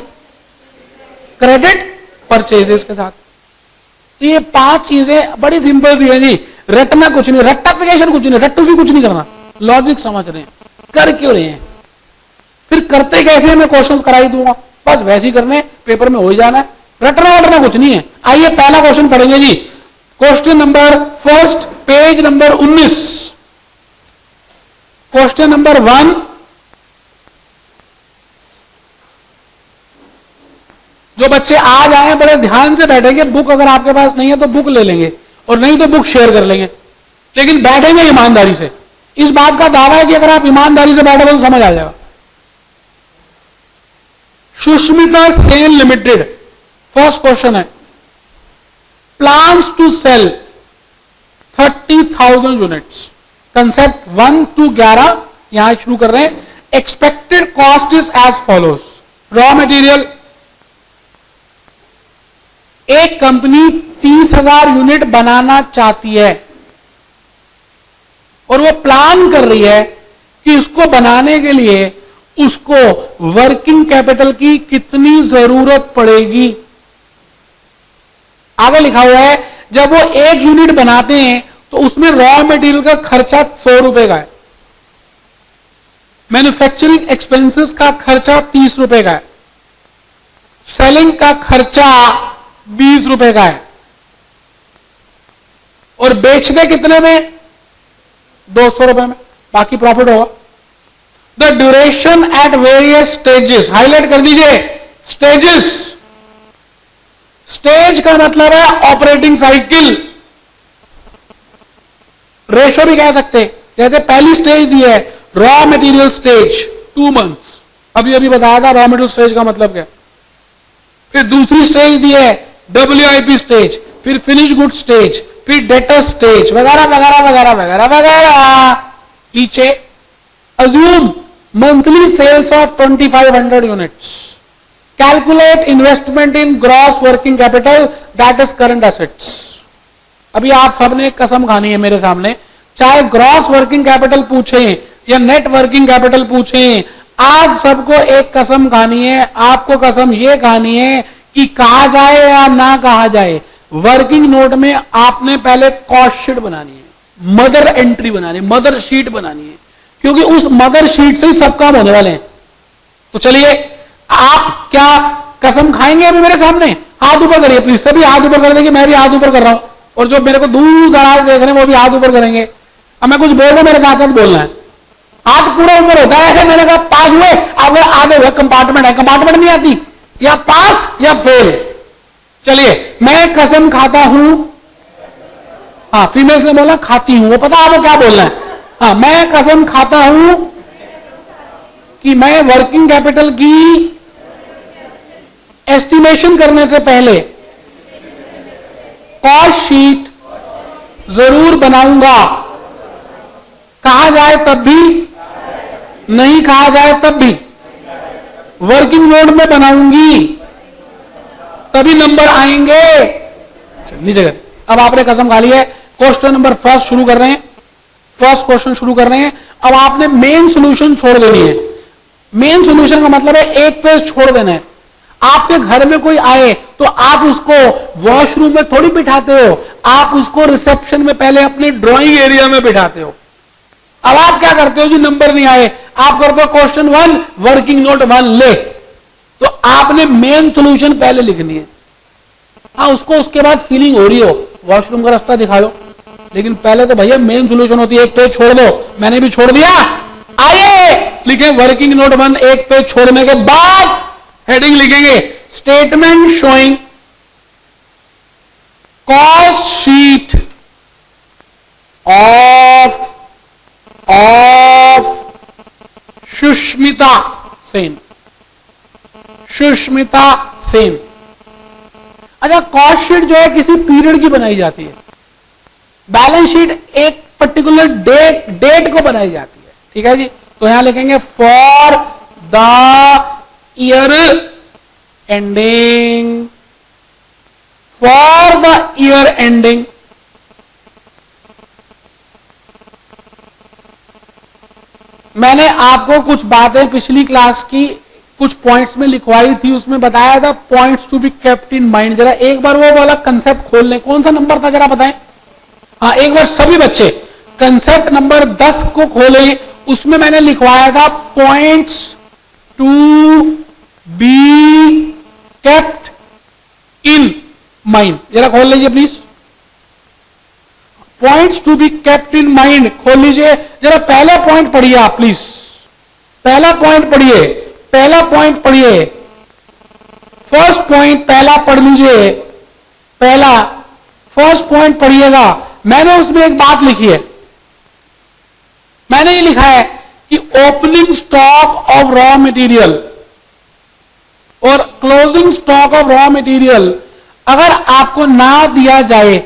क्रेडिट परचेजेस के साथ। तो ये 5 चीजें बड़ी सिंपल सी है जी, रटना कुछ नहीं, रट्टाफिकेशन कुछ नहीं, रट्टू भी कुछ नहीं करना, लॉजिक समझ रहे हैं, कर क्यों रहे हैं, फिर करते कैसे मैं क्वेश्चंस कराई दूंगा, बस वैसे ही करने, पेपर में हो ही जाना है, रटना वटना कुछ नहीं है। आइए पहला क्वेश्चन पढ़ेंगे जी, question number first, page number 19, question number 1। जो बच्चे आज आए बड़े ध्यान से बैठेंगे, बुक अगर आपके पास नहीं है तो बुक ले लेंगे, और नहीं तो बुक शेयर कर लेंगे, लेकिन बैठेंगे ईमानदारी से। इस बात का दावा है कि अगर आप ईमानदारी से बैठोगे तो समझ आ जाएगा। Sushmita Sen limited, first question है, plans to sell 30,000 units, concept 1 to 11 यहां शुरू कर रहे हैं। Expected cost is as follows. Raw material, एक कंपनी 30,000 यूनिट बनाना चाहती है और वो प्लान कर रही है कि उसको बनाने के लिए उसको वर्किंग कैपिटल की कितनी जरूरत पड़ेगी। आगे लिखा हुआ है जब वो 1 यूनिट बनाते हैं तो उसमें रॉ मटेरियल का खर्चा 100 रुपए का है, मैन्युफैक्चरिंग एक्सपेंसेस का खर्चा 30 रुपए का है, सेलिंग का खर्चा 20 रुपए का है, और बेचते कितने में? 200 रुपए में, बाकी प्रॉफिट होगा। The duration at various stages, highlight कर दीजिए स्टेजेस। स्टेज का मतलब है ऑपरेटिंग साइकिल, रेशो भी कह सकते, जैसे पहली स्टेज दी है रॉ मटेरियल स्टेज 2 मंथ्स, अभी अभी बताया था रॉ मटेरियल स्टेज का मतलब क्या। फिर दूसरी स्टेज दी है WIP स्टेज, फिर फिनिश गुड स्टेज, फिर डेटर स्टेज वगैरह वगैरह वगैरह वगैरह वगैरह। नीचे assume monthly sales of 2500 units, calculate investment in gross working capital that is current assets. अभी आप सबने एक कसम खानी है मेरे सामने, चाहे ग्रॉस वर्किंग कैपिटल पूछे या नेट वर्किंग कैपिटल पूछे, आज सबको एक कसम खानी है। आपको कसम ये खानी है कि कहा जाए या ना कहा जाए, वर्किंग नोट में आपने पहले कॉस्ट शीट बनानी है, मदर एंट्री बनानी है, मदर शीट बनानी है, क्योंकि उस मदर शीट से ही सब काम होने वाले हैं। तो चलिए, आप क्या कसम खाएंगे अभी मेरे सामने? हाथ ऊपर करिए प्लीज, सभी हाथ ऊपर कर देंगे, मैं भी हाथ ऊपर कर रहा हूं, और जो मेरे को दूर दराज देख रहे हैं वो भी हाथ ऊपर करेंगे। अब मैं कुछ बोल रहा हूं, मेरे साथ साथ बोलना है। हाथ पूरा ऊपर होता है ऐसे, मैंने कहा पास हुए, अब आगे हुए कंपार्टमेंट है, कंपार्टमेंट नहीं आती, या पास या फेल। चलिए, मैं कसम खाता हूं, हाँ फीमेल से बोला खाती हूं, वो पता आपको क्या बोलना है। हाँ, मैं कसम खाता हूं कि मैं वर्किंग कैपिटल की एस्टिमेशन करने से पहले कॉस्ट शीट जरूर बनाऊंगा, कहा जाए तब भी, नहीं कहा जाए तब भी, वर्किंग नोट में बनाऊंगी, तभी नंबर आएंगे। नीचे कर, अब आपने कसम खा ली है। क्वेश्चन नंबर फर्स्ट शुरू कर रहे हैं, फर्स्ट क्वेश्चन शुरू कर रहे हैं। अब आपने मेन सॉल्यूशन छोड़ देनी है। मेन सॉल्यूशन का मतलब है एक पेज छोड़ देना है। आपके घर में कोई आए तो आप उसको वॉशरूम में थोड़ी बिठाते हो, आप उसको रिसेप्शन में पहले अपने ड्राइंग एरिया में बिठाते हो। अब आप क्या करते हो जी, नंबर नहीं आए, आप करते हो क्वेश्चन 1 वर्किंग नोट 1 ले, तो आपने मेन सॉल्यूशन पहले लिखनी है। हाँ, उसको उसके बाद फीलिंग हो रही हो, वॉशरूम का रास्ता दिखा दो, लेकिन पहले तो भैया मेन सॉल्यूशन होती है। एक पेज छोड़ दो, मैंने भी छोड़ दिया। आइए लिखें वर्किंग नोट 1, एक पेज छोड़ने के बाद हेडिंग लिखेंगे statement showing cost sheet of Sushmita Sen. Sushmita Sen. अच्छा, कॉस्ट शीट जो है किसी पीरियड की बनाई जाती है, बैलेंस शीट एक पर्टिकुलर डेट को बनाई जाती है। ठीक है जी, तो यहां लिखेंगे for the year ending, for the year ending. मैंने आपको कुछ बातें पिछली क्लास की कुछ पॉइंट्स में लिखवाई थी, उसमें बताया था points to be kept in mind. जरा एक बार वो वाला कंसेप्ट खोल लें, कौन सा नंबर था जरा बताएं। हाँ, एक बार सभी बच्चे कंसेप्ट नंबर 10 को खोलें, उसमें मैंने लिखवाया था points to be kept in mind. जरा खोल लीजिए please, points to be kept in mind खोल लीजिए। जरा पहला पॉइंट पढ़िए आप प्लीज, पहला पॉइंट पढ़िए, पहला पॉइंट पढ़िए, फर्स्ट पॉइंट पहला पढ़ लीजिए, पहला फर्स्ट पॉइंट पढ़िएगा। मैंने उसमें एक बात लिखी है, मैंने ये लिखा है कि opening stock of raw material और closing stock of raw material अगर आपको ना दिया जाए,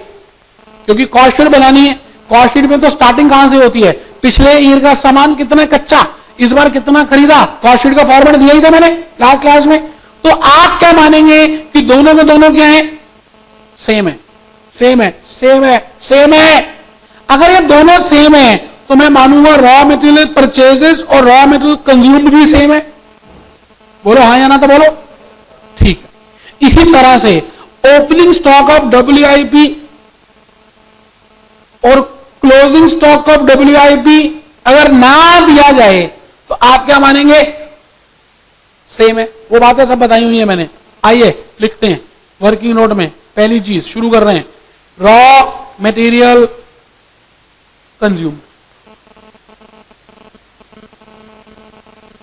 क्योंकि कॉस्ट शीट बनानी है, कॉस्ट शीट में तो स्टार्टिंग कहां से होती है, पिछले ईयर का सामान कितना कच्चा, इस बार कितना खरीदा, कॉस्ट शीट का फॉर्मेट दिया ही था मैंने लास्ट क्लास में। तो आप क्या मानेंगे कि दोनों के दोनों क्या है, सेम है, सेम है, सेम है, सेम है। अगर ये दोनों सेम है तो मैं मानूंगा रॉ मटेरियल परचेजेस और रॉ मटेरियल कंज्यूम्ड भी सेम है। बोलो हाँ या ना, तो बोलो ठीक है। इसी तरह से ओपनिंग स्टॉक ऑफ WIP और क्लोजिंग स्टॉक ऑफ WIP अगर ना दिया जाए तो आप क्या मानेंगे, सेम है। वो बातें सब बताई हुई है मैंने। आइए लिखते हैं वर्किंग नोट में। पहली चीज शुरू कर रहे हैं, रॉ मटेरियल कंज्यूम।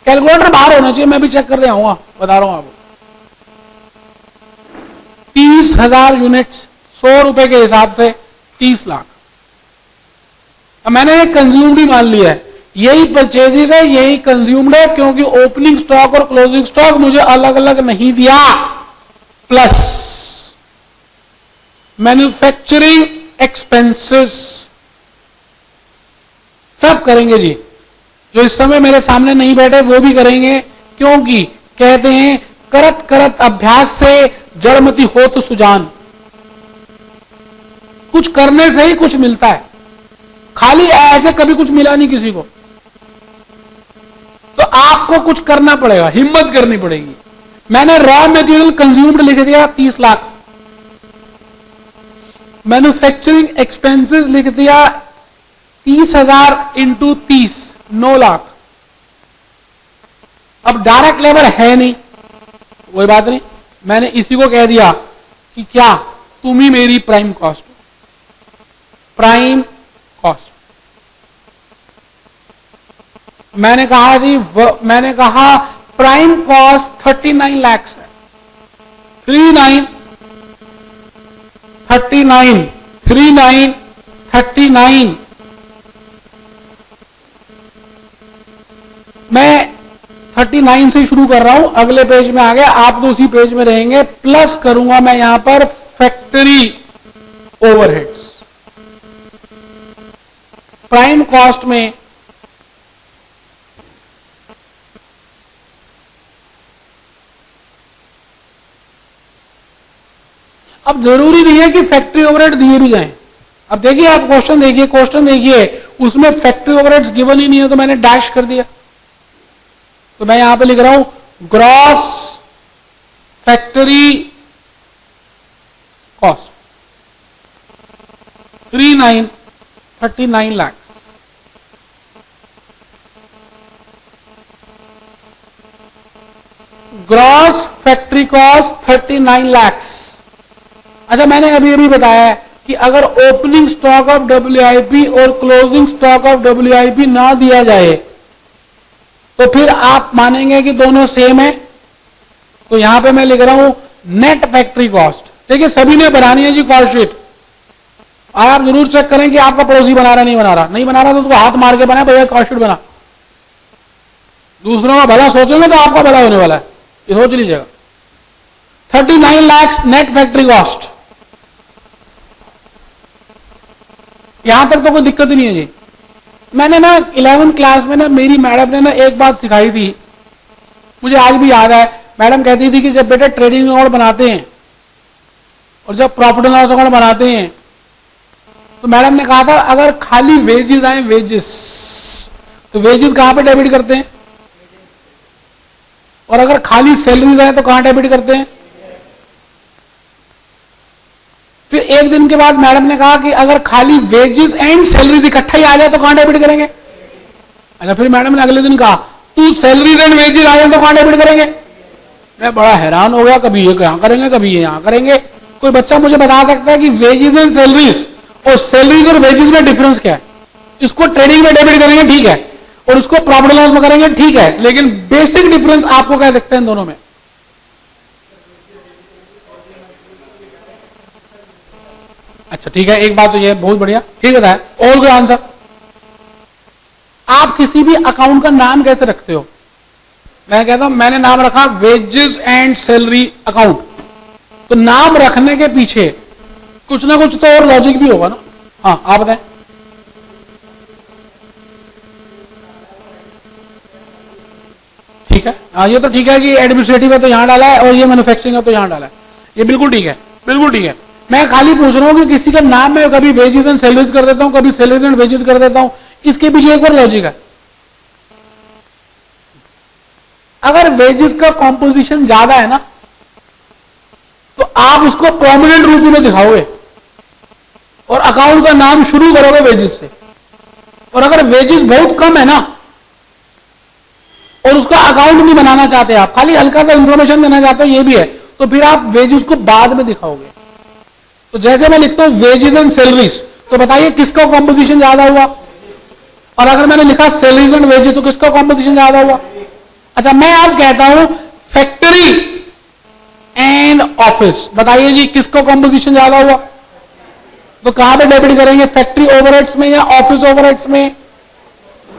कैलकुलेटर बाहर होना चाहिए, मैं भी चेक कर रहा हूं, बता रहा हूं आपको। 30,000 यूनिट्स, 100 रुपए के हिसाब से 30 लाख। अब मैंने कंज्यूम्ड ही मान लिया है, यही परचेजेस है, यही कंज्यूम्ड है, क्योंकि ओपनिंग स्टॉक और क्लोजिंग स्टॉक मुझे अलग अलग नहीं दिया। प्लस मैन्युफैक्चरिंग एक्सपेंसेस सब करेंगे जी, जो इस समय मेरे सामने नहीं बैठे वो भी करेंगे, क्योंकि कहते हैं करत करत अभ्यास से जड़मति हो तो सुजान। कुछ करने से ही कुछ मिलता है, खाली ऐसे कभी कुछ मिला नहीं किसी को। तो आपको कुछ करना पड़ेगा, हिम्मत करनी पड़ेगी। मैंने रॉ मटेरियल कंज्यूम्ड लिख दिया 30 लाख, मैन्युफैक्चरिंग एक्सपेंसेस लिख दिया 30,000 इंटू 30, 9 लाख। अब डायरेक्ट लेबर है नहीं, कोई बात नहीं, मैंने इसी को कह दिया कि क्या तुम ही मेरी प्राइम कॉस्ट हो, प्राइम कॉस्ट। मैंने कहा जी, मैंने कहा प्राइम कॉस्ट 39 लाख है, 39 39 39 39। मैं 39 से शुरू कर रहा हूं, अगले पेज में आ गया, आप तो उसी पेज में रहेंगे। प्लस करूंगा मैं यहां पर फैक्ट्री ओवरहेड्स। प्राइम कॉस्ट में अब जरूरी नहीं है कि फैक्ट्री ओवरहेड दिए भी जाएं। अब देखिए, आप क्वेश्चन देखिए, क्वेश्चन देखिए, उसमें फैक्ट्री ओवरहेड्स गिवन ही नहीं है, तो मैंने डैश कर दिया। तो मैं यहां पे लिख रहा हूं gross factory cost 39 lakh. Gross factory cost 39 lakh. अच्छा, मैंने अभी अभी बताया है कि अगर ओपनिंग स्टॉक ऑफ WIP और क्लोजिंग स्टॉक ऑफ WIP ना दिया जाए तो फिर आप मानेंगे कि दोनों सेम है। तो यहां पे मैं लिख रहा हूं नेट फैक्ट्री कॉस्ट। देखिए, सभी ने बनानी है जी कॉस्ट शीट, और आप जरूर चेक करें कि आपका पड़ोसी बना रहा नहीं बना रहा। नहीं बना रहा तो हाथ मार के बना, भैया कॉस्ट शीट बना। दूसरों का भला सोचेंगे तो आपका भला होने वाला है, ये सोच लीजिएगा। 39 लाख नेट फैक्ट्री कॉस्ट। यहां तक तो कोई दिक्कत ही नहीं है जी। मैंने ना 11th क्लास में ना मेरी मैडम ने ना एक बात सिखाई थी, मुझे आज भी याद है। मैडम कहती थी कि जब बेटा ट्रेडिंग अकाउंट बनाते हैं और जब प्रॉफिट एंड लॉस अकाउंट बनाते हैं, तो मैडम ने कहा था अगर खाली वेजेस आए, वेजेस, तो वेजेस कहां पे डेबिट करते हैं, और अगर खाली सैलरीज आए तो कहां डेबिट करते हैं। फिर एक दिन के बाद मैडम ने कहा कि अगर खाली वेजेस एंड सैलरीज इकट्ठा ही आ जाए तो कहां डेबिट करेंगे। अच्छा, फिर मैडम ने अगले दिन कहा तू सैलरीज एंड वेजेस आ जाए तो कहां डेबिट करेंगे। मैं बड़ा हैरान हो गया, कभी ये यहां करेंगे, कभी ये यहां करेंगे। कोई बच्चा मुझे बता सकता है कि वेजेस एंड सैलरीज और सैलरीज और वेजेस में डिफरेंस क्या है। इसको ट्रेडिंग में डेबिट करेंगे, ठीक है, और इसको प्रॉफिट लॉस में करेंगे, ठीक है, लेकिन बेसिक डिफरेंस आपको क्या दिखते हैं दोनों में। अच्छा ठीक है, एक बात तो ये बहुत बढ़िया, ठीक बताया। और कोई आंसर? आप किसी भी अकाउंट का नाम कैसे रखते हो? मैं कहता हूं मैंने नाम रखा वेजेस एंड सैलरी अकाउंट। तो नाम रखने के पीछे कुछ ना कुछ तो और लॉजिक भी होगा ना। हाँ, आप बताएं। ठीक है, हाँ, ये तो ठीक है कि एडमिनिस्ट्रेटिव है तो यहां डाला है और ये मैन्युफैक्चरिंग है तो यहां डाला है, ये बिल्कुल ठीक है, बिल्कुल ठीक है। मैं खाली पूछ रहा हूं कि किसी का नाम में कभी वेजेस एंड सैलरीज कर देता हूं, कभी सैलरीज एंड वेजेस कर देता हूं, इसके पीछे एक और लॉजिक है। अगर वेजेस का कॉम्पोजिशन ज्यादा है ना, तो आप उसको प्रोमिनेंट रूप में दिखाओगे और अकाउंट का नाम शुरू करोगे वेजेस से। और अगर वेजेस बहुत कम है ना और उसका अकाउंट नहीं बनाना चाहते, आप खाली हल्का सा इंफॉर्मेशन देना चाहते हो, ये भी है, तो फिर आप वेजेस को बाद में दिखाओगे। तो जैसे मैं लिखता हूं वेजेस एंड सैलरीज, तो बताइए किसका कॉम्पोजिशन ज्यादा हुआ। और अगर मैंने लिखा सैलरीज एंड वेजेस तो किसका कॉम्पोजिशन ज्यादा हुआ। अच्छा, मैं आप कहता हूं फैक्ट्री एंड ऑफिस, बताइए जी किसका कॉम्पोजिशन ज्यादा हुआ। तो कहां पे डेबिट करेंगे, फैक्ट्री ओवरहेड्स में या ऑफिस ओवरहेड्स में?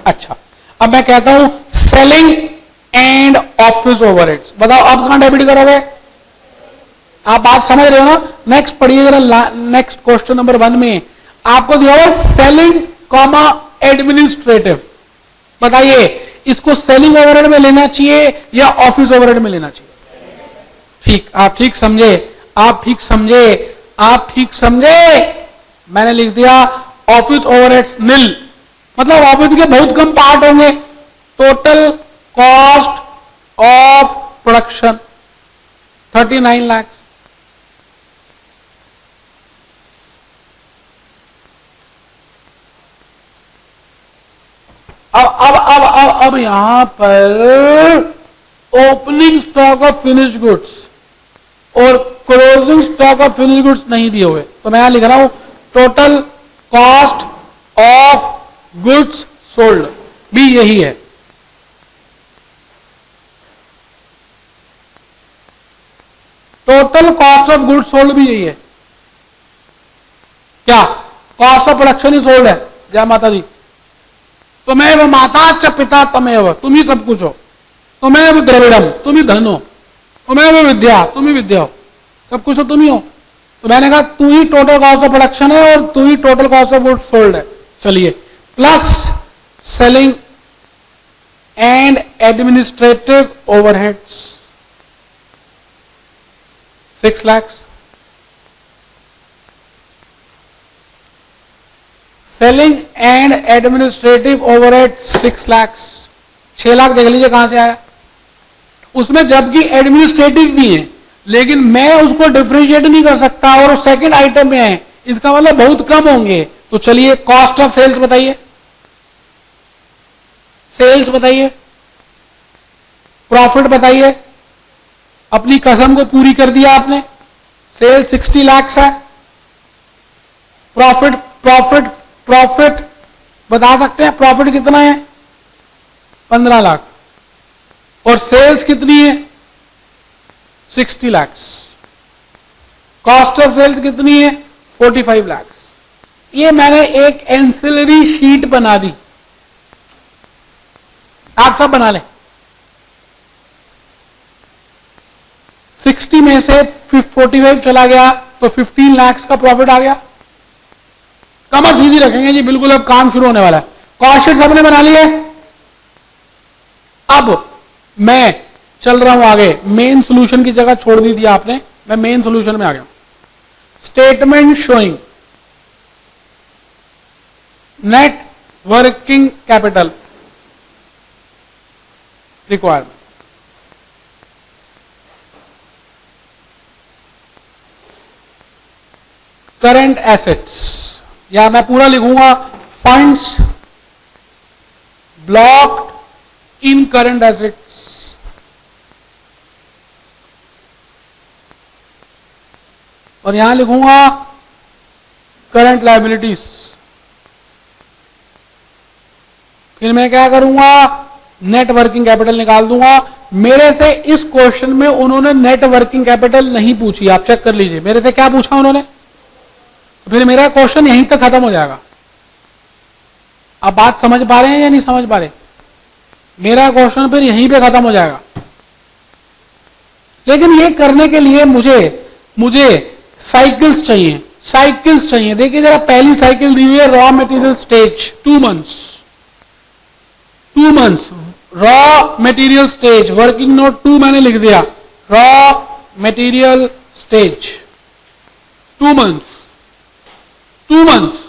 अच्छा, अब मैं कहता हूं सेलिंग एंड ऑफिस ओवरहेड्स, बताओ अब कहां डेबिट करोगे? आप बात समझ रहे हो ना? नेक्स्ट पढ़िए जरा, नेक्स्ट क्वेश्चन नंबर 1 में आपको दिया हुआ सेलिंग कॉमा एडमिनिस्ट्रेटिव, बताइए इसको सेलिंग ओवरहेड में लेना चाहिए या ऑफिस ओवरहेड में लेना चाहिए? ठीक, आप ठीक समझे, आप ठीक समझे, आप ठीक समझे। मैंने लिख दिया ऑफिस ओवरहेड्स नील, मतलब ऑफिस के बहुत कम पार्ट होंगे। Total cost of production 39 lakh. अब यहां पर opening stock of finished goods और closing stock of finished goods नहीं दिए हुए, तो मैं यहां लिख रहा हूं total cost of goods sold भी यही है। Total cost of goods sold भी यही है। क्या कॉस्ट ऑफ प्रोडक्शन ही सोल्ड है? जय माता दी। तुम्हें माता च पिता तमेव, तुम ही सब कुछ हो। तुम्हें द्रविड़म, तुम ही धन हो। तुम्हें विद्या, तुम ही विद्या हो। सब कुछ तो तुम ही हो। तो मैंने कहा तू ही टोटल कॉस्ट ऑफ प्रोडक्शन है और तू ही total cost of goods sold है। चलिए, plus selling and administrative overheads 6 lakh. Selling and administrative overhead 6 lakh. 6 lakh देख लीजिए कहां से आया। उसमें जबकि एडमिनिस्ट्रेटिव भी है, लेकिन मैं उसको डिफरेंशिएट नहीं कर सकता और सेकंड आइटम में है, इसका मतलब बहुत कम होंगे। तो चलिए कॉस्ट ऑफ सेल्स बताइए, सेल्स बताइए, प्रॉफिट बताइए। अपनी कसम को पूरी कर दिया आपने। सेल 60 लाख है। प्रॉफिट प्रॉफिट प्रॉफिट बता सकते हैं, प्रॉफिट कितना है? 15 लाख। और सेल्स कितनी है? 60 लाख। कॉस्ट ऑफ सेल्स कितनी है? 45 लाख। ये मैंने एक एंसिलरी शीट बना दी, आप सब बना लें। 60 में से 45 चला गया तो 15 लाख का प्रॉफिट आ गया। कमर सीधी रखेंगे जी, बिल्कुल अब काम शुरू होने वाला है। कॉस्ट शीट सबने बना ली है। अब मैं चल रहा हूं आगे। मेन सॉल्यूशन की जगह छोड़ दी थी आपने, मैं मेन सॉल्यूशन में आ गया। Statement showing net working capital requirement. Current assets, या मैं पूरा लिखूंगा फंड्स ब्लॉक्ड इन करंट एसेट्स। और यहां लिखूंगा करंट लायबिलिटीज। फिर मैं क्या करूंगा? नेट वर्किंग कैपिटल निकाल दूंगा। मेरे से इस क्वेश्चन में उन्होंने नेट वर्किंग कैपिटल नहीं पूछी, आप चेक कर लीजिए मेरे से क्या पूछा उन्होंने। फिर मेरा क्वेश्चन यहीं तक खत्म हो जाएगा। आप बात समझ पा रहे हैं या नहीं समझ पा रहे? मेरा क्वेश्चन फिर यहीं पे खत्म हो जाएगा। लेकिन ये करने के लिए मुझे साइकिल्स चाहिए, साइकिल्स चाहिए। देखिए जरा, पहली साइकिल दी हुई है raw material stage 2 months. 2 months raw material stage, working note 2 मैंने लिख दिया। Raw material stage 2 months, 2 months.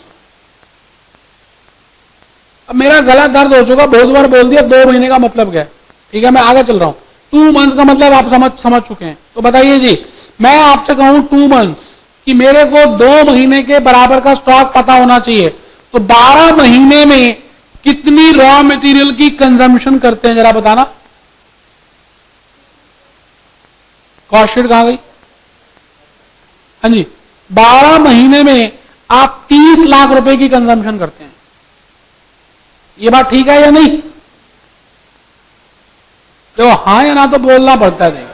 अब मेरा गला दर्द हो चुका, बहुत बार बोल दिया 2 महीने का मतलब क्या है। ठीक है, मैं आगे चल रहा हूं। 2 मंथ्स का मतलब आप समझ चुके हैं। तो बताइए जी, मैं आपसे कहूं 2 मंथ्स कि मेरे को 2 महीने के बराबर का स्टॉक पता होना चाहिए, तो 12 महीने में कितनी रॉ मटेरियल की कंजम्पशन करते हैं जरा बताना। कॉस्ट शीट कहां गई? हाँ जी, 12 महीने में आप 30 लाख रुपए की कंजम्पशन करते हैं। ये बात ठीक है या नहीं? तो हाँ या ना तो बोलना पड़ता है।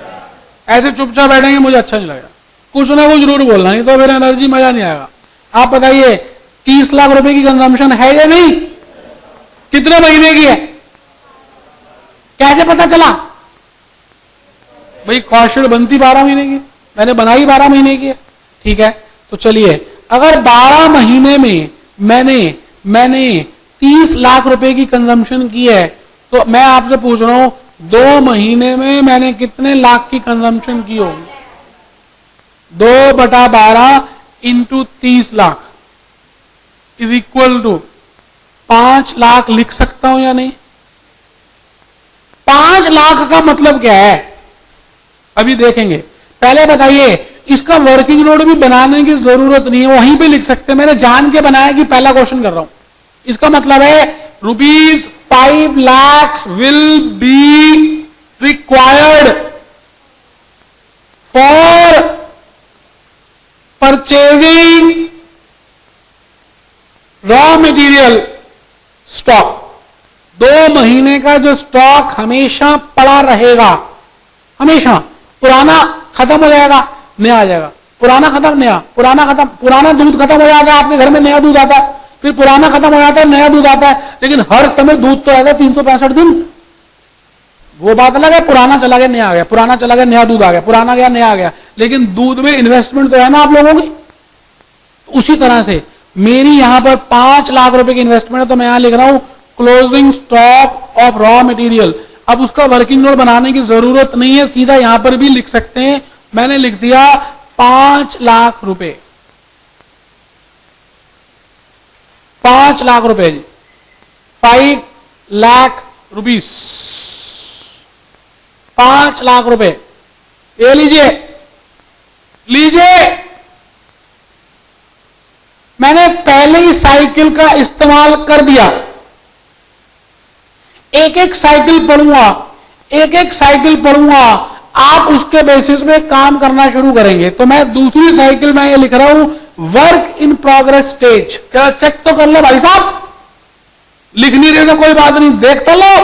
ऐसे चुपचाप बैठेंगे मुझे अच्छा नहीं लगेगा, कुछ ना कुछ जरूर बोलना, नहीं तो मेरा एनर्जी मजा नहीं आएगा। आप बताइए 30 लाख रुपए की कंजम्पशन है या नहीं? कितने महीने की है? कैसे पता चला? भाई कॉस्ट बनती 12 महीने की, मैंने बनाई 12 महीने की है। ठीक है, तो चलिए अगर 12 महीने में मैंने 30 लाख रुपए की कंजम्पशन की है, तो मैं आपसे पूछ रहा हूं 2 महीने में मैंने कितने लाख की कंजम्पशन की होगी? 2/12 into 30 lakh is equal to 5 lakh लिख सकता हूं या नहीं? 5 लाख का मतलब क्या है अभी देखेंगे। पहले बताइए, इसका वर्किंग नोट भी बनाने की जरूरत नहीं है, वहीं पे लिख सकते हैं। मैंने जान के बनाया कि पहला क्वेश्चन कर रहा हूं। इसका मतलब है ₹5 lakhs will be required for purchasing raw material stock. 2 महीने का जो स्टॉक हमेशा पड़ा रहेगा, हमेशा। पुराना खत्म हो जाएगा, नया आ जाएगा, पुराना खत्म, नया, पुराना खत्म, पुराना दूध खत्म हो जाता है, आपके घर में नया दूध आता है, फिर पुराना खत्म हो जाता है, नया दूध आता है, लेकिन हर समय दूध तो आएगा 365 दिन। वो बात अलग है, पुराना चला गया नया आ गया, पुराना चला गया नया दूध आ गया, पुराना गया नया आ गया, लेकिन दूध में इन्वेस्टमेंट तो है ना आप लोगों की। उसी तरह से मेरी यहां पर 5 लाख रुपए की इन्वेस्टमेंट है, तो मैं यहां लिख रहा हूं closing stock of raw material. अब उसका वर्किंग नोट बनाने की जरूरत नहीं है, सीधा यहां पर भी लिख सकते हैं। मैंने लिख दिया 5 लाख रुपए, 5 लाख रुपए जी, 5 लाख रुपीस, 5 लाख रुपए। ये लीजिए, लीजिए। मैंने पहले ही साइकिल का इस्तेमाल कर दिया। एक एक साइकिल पढ़ूंगा, एक एक साइकिल पढ़ूंगा, आप उसके बेसिस में काम करना शुरू करेंगे। तो मैं दूसरी साइकिल में ये लिख रहा हूं वर्क इन प्रोग्रेस स्टेज। क्या चेक तो कर लो भाई साहब, लिख नहीं रहे तो कोई बात नहीं, देख तो लो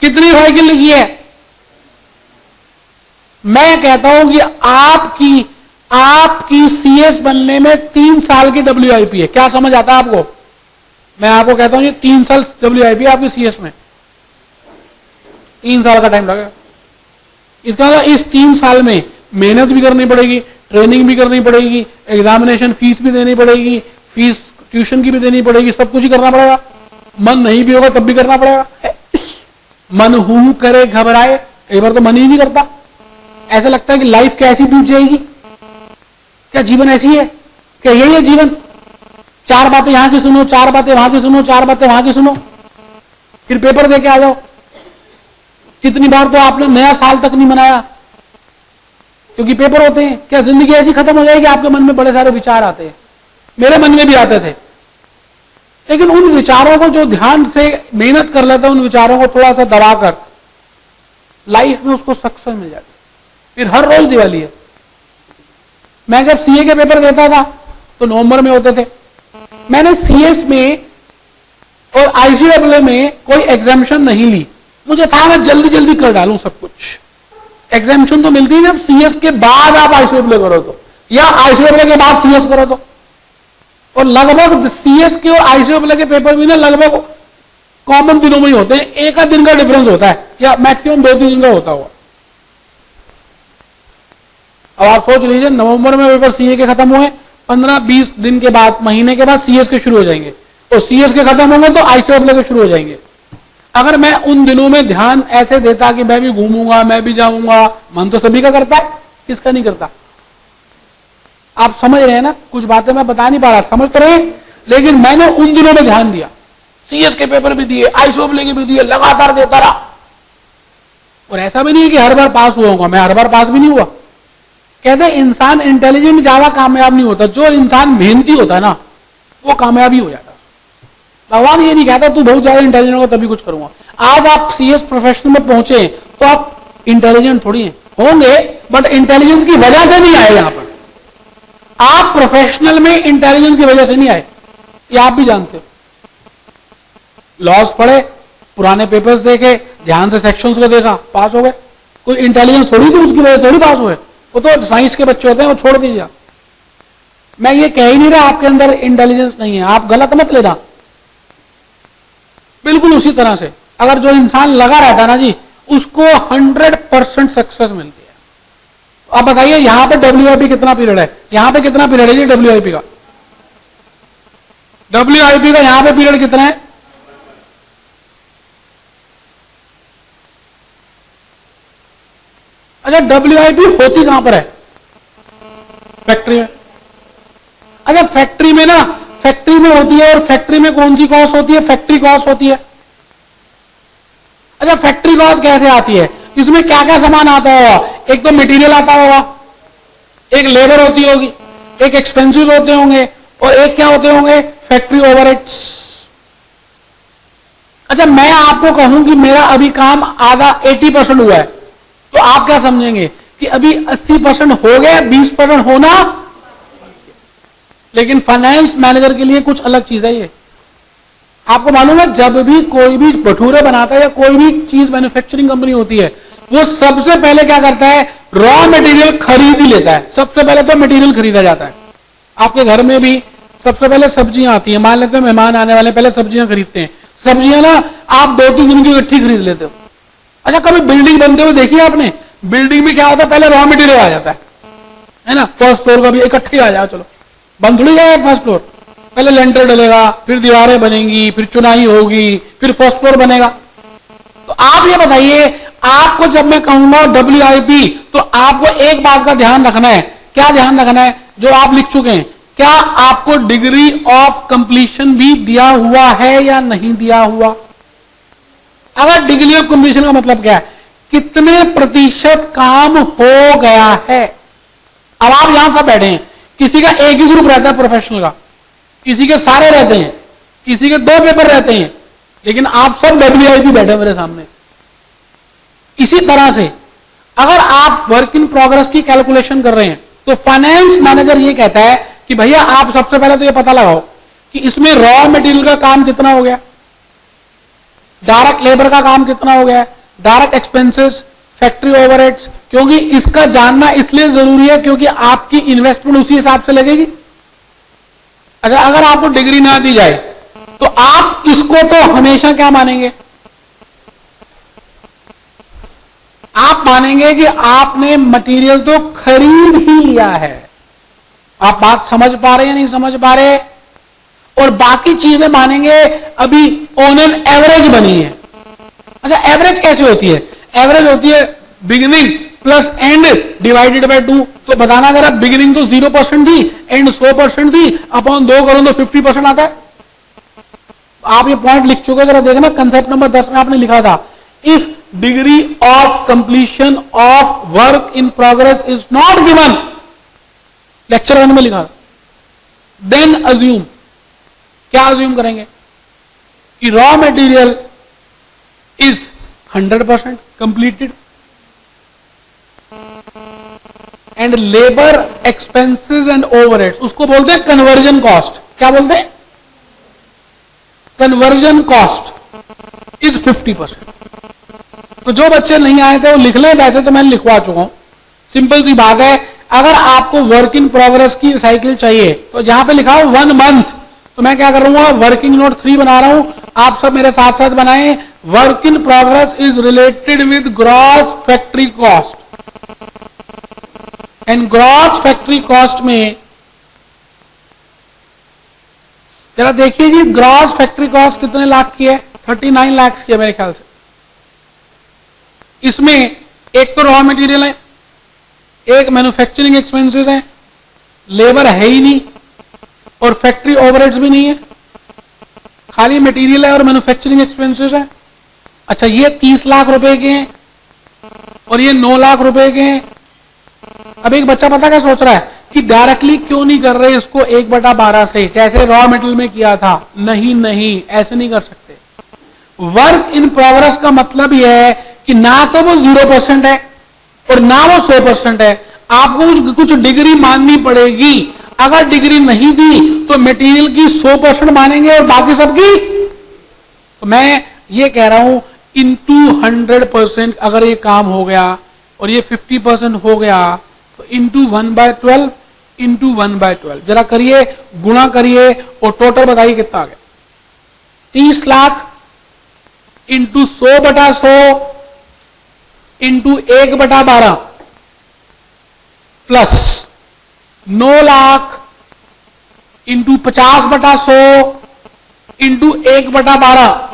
कितनी साइकिल लिखी है। मैं कहता हूं कि आपकी सीएस बनने में 3 साल की WIP है। क्या समझ आता है आपको? मैं आपको कहता हूं ये 3 साल WIP है आपकी सीएस में, 3 साल का टाइम लगेगा। इसका मतलब इस 3 साल में मेहनत भी करनी पड़ेगी, ट्रेनिंग भी करनी पड़ेगी, एग्जामिनेशन फीस भी देनी पड़ेगी, फीस ट्यूशन की भी देनी पड़ेगी, सब कुछ ही करना पड़ेगा। मन नहीं भी होगा तब भी करना पड़ेगा। मन हूं करे घबराए, एक बार तो मन ही नहीं करता। ऐसा लगता है कि लाइफ कैसी बीत जाएगी, क्या जीवन ऐसी है, क्या यही है जीवन? 4 बातें यहां की सुनो, 4 बातें वहां की सुनो, 4 बातें वहां की सुनो, फिर पेपर दे के आ जाओ। कितनी बार तो आपने नया साल तक नहीं मनाया क्योंकि पेपर होते हैं। क्या जिंदगी ऐसी खत्म हो जाएगी? आपके मन में बड़े सारे विचार आते हैं, मेरे मन में भी आते थे, लेकिन उन विचारों को जो ध्यान से मेहनत कर लेता है, उन विचारों को थोड़ा सा दबाकर लाइफ में उसको सक्सेस मिल जाती। फिर हर रोज दिवाली है। मैं जब सीए के पेपर देता था तो नवंबर में होते थे। मैंने सीएस में और आईसीडब्ल्यू में कोई एग्जामिशन नहीं ली, मुझे था मैं जल्दी जल्दी कर डालूं सब कुछ। एग्जामिशन तो मिलती है जब सीएस के बाद आप आईसीडब्ल्यू करो तो, या आईसीडब्ल्यू के बाद सीएस करो तो। और लगभग सीएस के और आईसीडब्ल्यू के पेपर भी ना लगभग कॉमन दिनों में ही होते हैं, एक आध दिन का डिफरेंस होता है, या मैक्सिमम 2-3 दिन का होता हुआ। अब आप सोच लीजिए, नवंबर में पेपर सीए के खत्म हुए, 15-20 दिन के बाद, महीने के बाद सीएस के शुरू हो जाएंगे, और सीएस के खत्म होंगे तो आईसीडब्ल्यू के शुरू हो जाएंगे। अगर मैं उन दिनों में ध्यान ऐसे देता कि मैं भी घूमूंगा, मैं भी जाऊंगा, मन तो सभी का करता है, किसका नहीं करता? आप समझ रहे हैं ना, कुछ बातें मैं बता नहीं पा रहा, समझ तो रहे, लेकिन मैंने उन दिनों में ध्यान दिया, सीएस के पेपर भी दिए, आईसीडब्ल्यू के भी दिए, लगातार देता रहा। और ऐसा भी नहीं है कि हर बार पास हुआ होगा, मैं हर बार पास भी नहीं हुआ। कहते हैं इंसान इंटेलिजेंट ज्यादा कामयाब नहीं होता, जो इंसान मेहनती होता है ना वो कामयाबी हो जाता है। भगवान ये नहीं कहता तू बहुत ज्यादा इंटेलिजेंट होगा तभी कुछ करूंगा। आज आप सीएस प्रोफेशनल में पहुंचे तो आप इंटेलिजेंट थोड़ी हैं, होंगे, बट इंटेलिजेंस की वजह से नहीं आए। यहां पर आप प्रोफेशनल में इंटेलिजेंस की वजह से नहीं आए, ये आप भी जानते हो। लॉस पढ़े, पुराने पेपर्स देखे, ध्यान से सेक्शंस को देखा, पास हो गए। कोई इंटेलिजेंस थोड़ी थी उसकी वजह थोड़ी पास हुए, वो तो साइंस के बच्चे होते हैं, वो छोड़ दीजिए। मैं ये कह ही नहीं रहा आपके अंदर इंटेलिजेंस नहीं है, आप गलत मत लेना। बिल्कुल उसी तरह से अगर जो इंसान लगा रहता है ना जी, उसको 100% सक्सेस मिलती है। अब बताइए यहां पे WIP कितना पीरियड है, यहां पे कितना पीरियड है जी WIP का? WIP का यहां पे पीरियड कितना है? अच्छा WIP होती कहां पर है? फैक्ट्री में। अच्छा फैक्ट्री में ना, फैक्ट्री में होती है, और फैक्ट्री में कौन सी कॉस्ट होती है? फैक्ट्री कॉस्ट होती है। अच्छा फैक्ट्री कॉस्ट कैसे आती है? इसमें क्या क्या सामान आता होगा? एक तो मटेरियल आता होगा, एक लेबर होती होगी, एक एक्सपेंसेस होते होंगे, और एक क्या होते होंगे? Factory overheads. अच्छा मैं आपको कहूं कि मेरा अभी काम आधा 80% हुआ है, तो आप क्या समझेंगे कि अभी 80% हो गया, 20% होना। लेकिन फाइनेंस मैनेजर के लिए कुछ अलग चीज है ये। आपको मालूम है जब भी कोई भी भटूरे बनाता है या कोई भी चीज मैन्युफैक्चरिंग कंपनी होती है, वो सबसे पहले क्या करता है? रॉ मटेरियल खरीद ही लेता है। सबसे पहले तो मटेरियल खरीदा जाता है। आपके घर में भी सबसे पहले सब्जियां आती हैं, मान लेते हैं मेहमान आने वाले, पहले सब्जियां खरीदते हैं। सब्जियां ना आप 2-3 दिन की इकट्ठी खरीद लेते हो। अच्छा कभी बिल्डिंग बनते हुए देखिए आपने? बिल्डिंग में क्या होता है? पहले रॉ मटेरियल आ जाता है ना? फर्स्ट फ्लोर का भी इकट्ठे आ जाओ, चलो बंद थोड़ी जाए फर्स्ट फ्लोर, पहले लेंटर डलेगा, फिर दीवारें बनेंगी, फिर चुनाई होगी, फिर फर्स्ट फ्लोर बनेगा। तो आप ये बताइए, आपको जब मैं कहूंगा WIP, तो आपको एक बात का ध्यान रखना है। क्या ध्यान रखना है? जो आप लिख चुके हैं, क्या आपको डिग्री ऑफ कंप्लीशन भी दिया हुआ है या नहीं दिया हुआ? अगर डिग्री ऑफ कंप्लीशन का मतलब क्या है? कितने प्रतिशत काम हो गया है। अब आप यहां सब बैठे हैं, किसी का एक ही ग्रुप रहता है प्रोफेशनल का, किसी के सारे रहते हैं, किसी के 2 पेपर रहते हैं, लेकिन आप सब WIP बैठे मेरे सामने। इसी तरह से अगर आप वर्क इन प्रोग्रेस की कैलकुलेशन कर रहे हैं, तो फाइनेंस मैनेजर ये कहता है कि भैया आप सबसे पहले तो ये पता लगाओ कि इसमें रॉ मटेरियल का काम कितना हो गया, डायरेक्ट लेबर का काम कितना हो गया, डायरेक्ट एक्सपेंसेस, फैक्ट्री ओवरहेड्स। क्योंकि इसका जानना इसलिए जरूरी है क्योंकि आपकी इन्वेस्टमेंट उसी हिसाब से लगेगी। अच्छा अगर आपको डिग्री ना दी जाए तो आप इसको तो हमेशा क्या मानेंगे? आप मानेंगे कि आपने मटेरियल तो खरीद ही लिया है। आप बात समझ पा रहे हैं नहीं समझ पा रहे? और बाकी चीजें मानेंगे अभी ऑन एन एवरेज बनी है। अच्छा एवरेज कैसे होती है? एवरेज होती है beginning plus and divided by 2। तो बताना जरा, बिगिनिंग तो 0% थी, एंड 100% थी, अपॉन 2 करूं तो 50% आता है। आप ये पॉइंट लिख चुके, जरा देखना कंसेप्ट नंबर 10 में आपने लिखा था, if degree of completion of work in progress is not given, lecture 1 में लिखा, देन अज्यूम। क्या अज्यूम करेंगे? कि raw material is 100% completed and labour expenses and overheads, उसको बोलते हैं कन्वर्जन कॉस्ट। क्या बोलते हैं? Conversion cost is 50%। तो जो बच्चे नहीं आए थे वो लिख लें, वैसे तो मैंने लिखवा चुका हूं। सिंपल सी बात है, अगर आपको वर्क इन प्रोग्रेस की साइकिल चाहिए तो जहां पे लिखा हो 1 मंथ, तो मैं क्या कर रहा हूं? वर्किंग नोट 3 बना रहा हूं, आप सब मेरे साथ साथ बनाएं। Work in progress is related with gross factory cost, and gross factory cost में जरा देखिए जी, ग्रॉस फैक्ट्री कॉस्ट कितने लाख की है? 39 लाख की है मेरे ख्याल से। इसमें एक तो रॉ मटेरियल है, एक मैन्युफैक्चरिंग एक्सपेंसेस है, लेबर है ही नहीं, और फैक्ट्री ओवरहेड्स भी नहीं है, खाली मटेरियल है और मैन्युफैक्चरिंग एक्सपेंसेस है। अच्छा ये 30 लाख रुपए के हैं और ये 9 लाख रुपए के हैं। अब एक बच्चा पता क्या सोच रहा है कि डायरेक्टली क्यों नहीं कर रहे इसको 1/12 से, जैसे रॉ मटेरियल में किया था? नहीं नहीं, ऐसे नहीं कर सकते। वर्क इन प्रोग्रेस का मतलब यह है कि ना तो वो 0% है और ना वो 100% है, आपको कुछ डिग्री माननी पड़ेगी। अगर डिग्री नहीं दी तो मटेरियल की 100% मानेंगे और बाकी सबकी। तो मैं ये कह रहा हूं इनटू 100% अगर ये काम हो गया और ये 50% हो गया तो इनटू 1/12 इंटू 1/12। जरा करिए, गुणा करिए और टोटल बताइए कितना आ गया। 30 lakh into 100/100 into 1/12 plus 9 lakh into 50/100 into 1/12।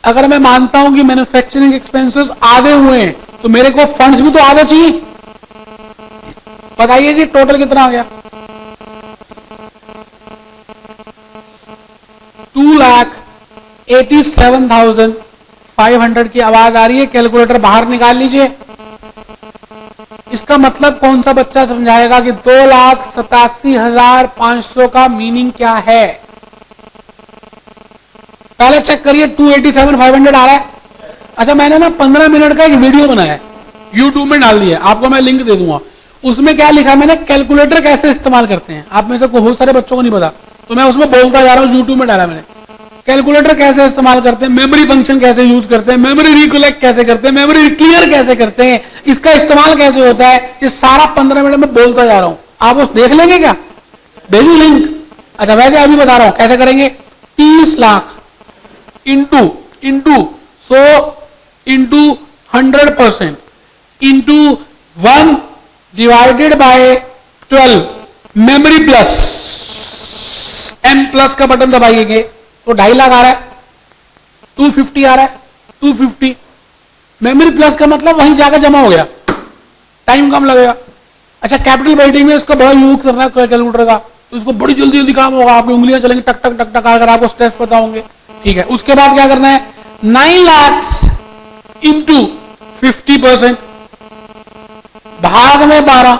अगर मैं मानता हूं कि मैन्युफैक्चरिंग एक्सपेंसेस आधे हुए हैं तो मेरे को फंड्स भी तो आधे चाहिए। बताइए जी टोटल कितना आ गया। 2,87,500 की आवाज आ रही है। कैलकुलेटर बाहर निकाल लीजिए। इसका मतलब कौन सा बच्चा समझाएगा कि 2,87,500 का मीनिंग क्या है। पहले चेक करिए 2,87,500 आ रहा है। अच्छा, मैंने ना 15 मिनट का एक वीडियो बनाया है, यूट्यूब में डाल दिया, आपको मैं लिंक दे दूंगा। उसमें क्या लिखा मैंने, कैलकुलेटर कैसे इस्तेमाल करते हैं। आप में से बहुत सारे बच्चों को नहीं पता, तो मैं उसमें बोलता जा रहा हूं। यूट्यूब में डाला मैंने, कैलकुलेटर कैसे इस्तेमाल करते हैं, मेमोरी फंक्शन कैसे यूज करते हैं, मेमोरी रिकलेक्ट कैसे करते हैं, मेमोरी क्लियर कैसे करते हैं, इसका इस्तेमाल कैसे होता है, ये सारा 15 मिनट में बोलता जा रहा हूं। आप उस देख लेंगे क्या, भेजू लिंक। अच्छा, वैसे अभी बता रहा हूं कैसे करेंगे। 30 lakh into 100 into 100% into 1 divided by 12 memory plus M plus का बटन दबाइएगे तो 2.5 लाख आ रहा है। 250 आ रहा है। 250 मेमोरी प्लस का मतलब वहीं जाकर जमा हो गया, टाइम कम लगेगा। अच्छा, कैपिटल बाइटिंग में इसका बड़ा यूज करना है कैलकुलेटर का, तो इसको बड़ी जल्दी जल्दी काम होगा। आपकी उंगलियां चलेंगी टक टक टक टक, अगर आपको स्टेप्स पता होंगे। ठीक है, उसके बाद क्या करना है, 9 लाख इंटू 50% भाग में 12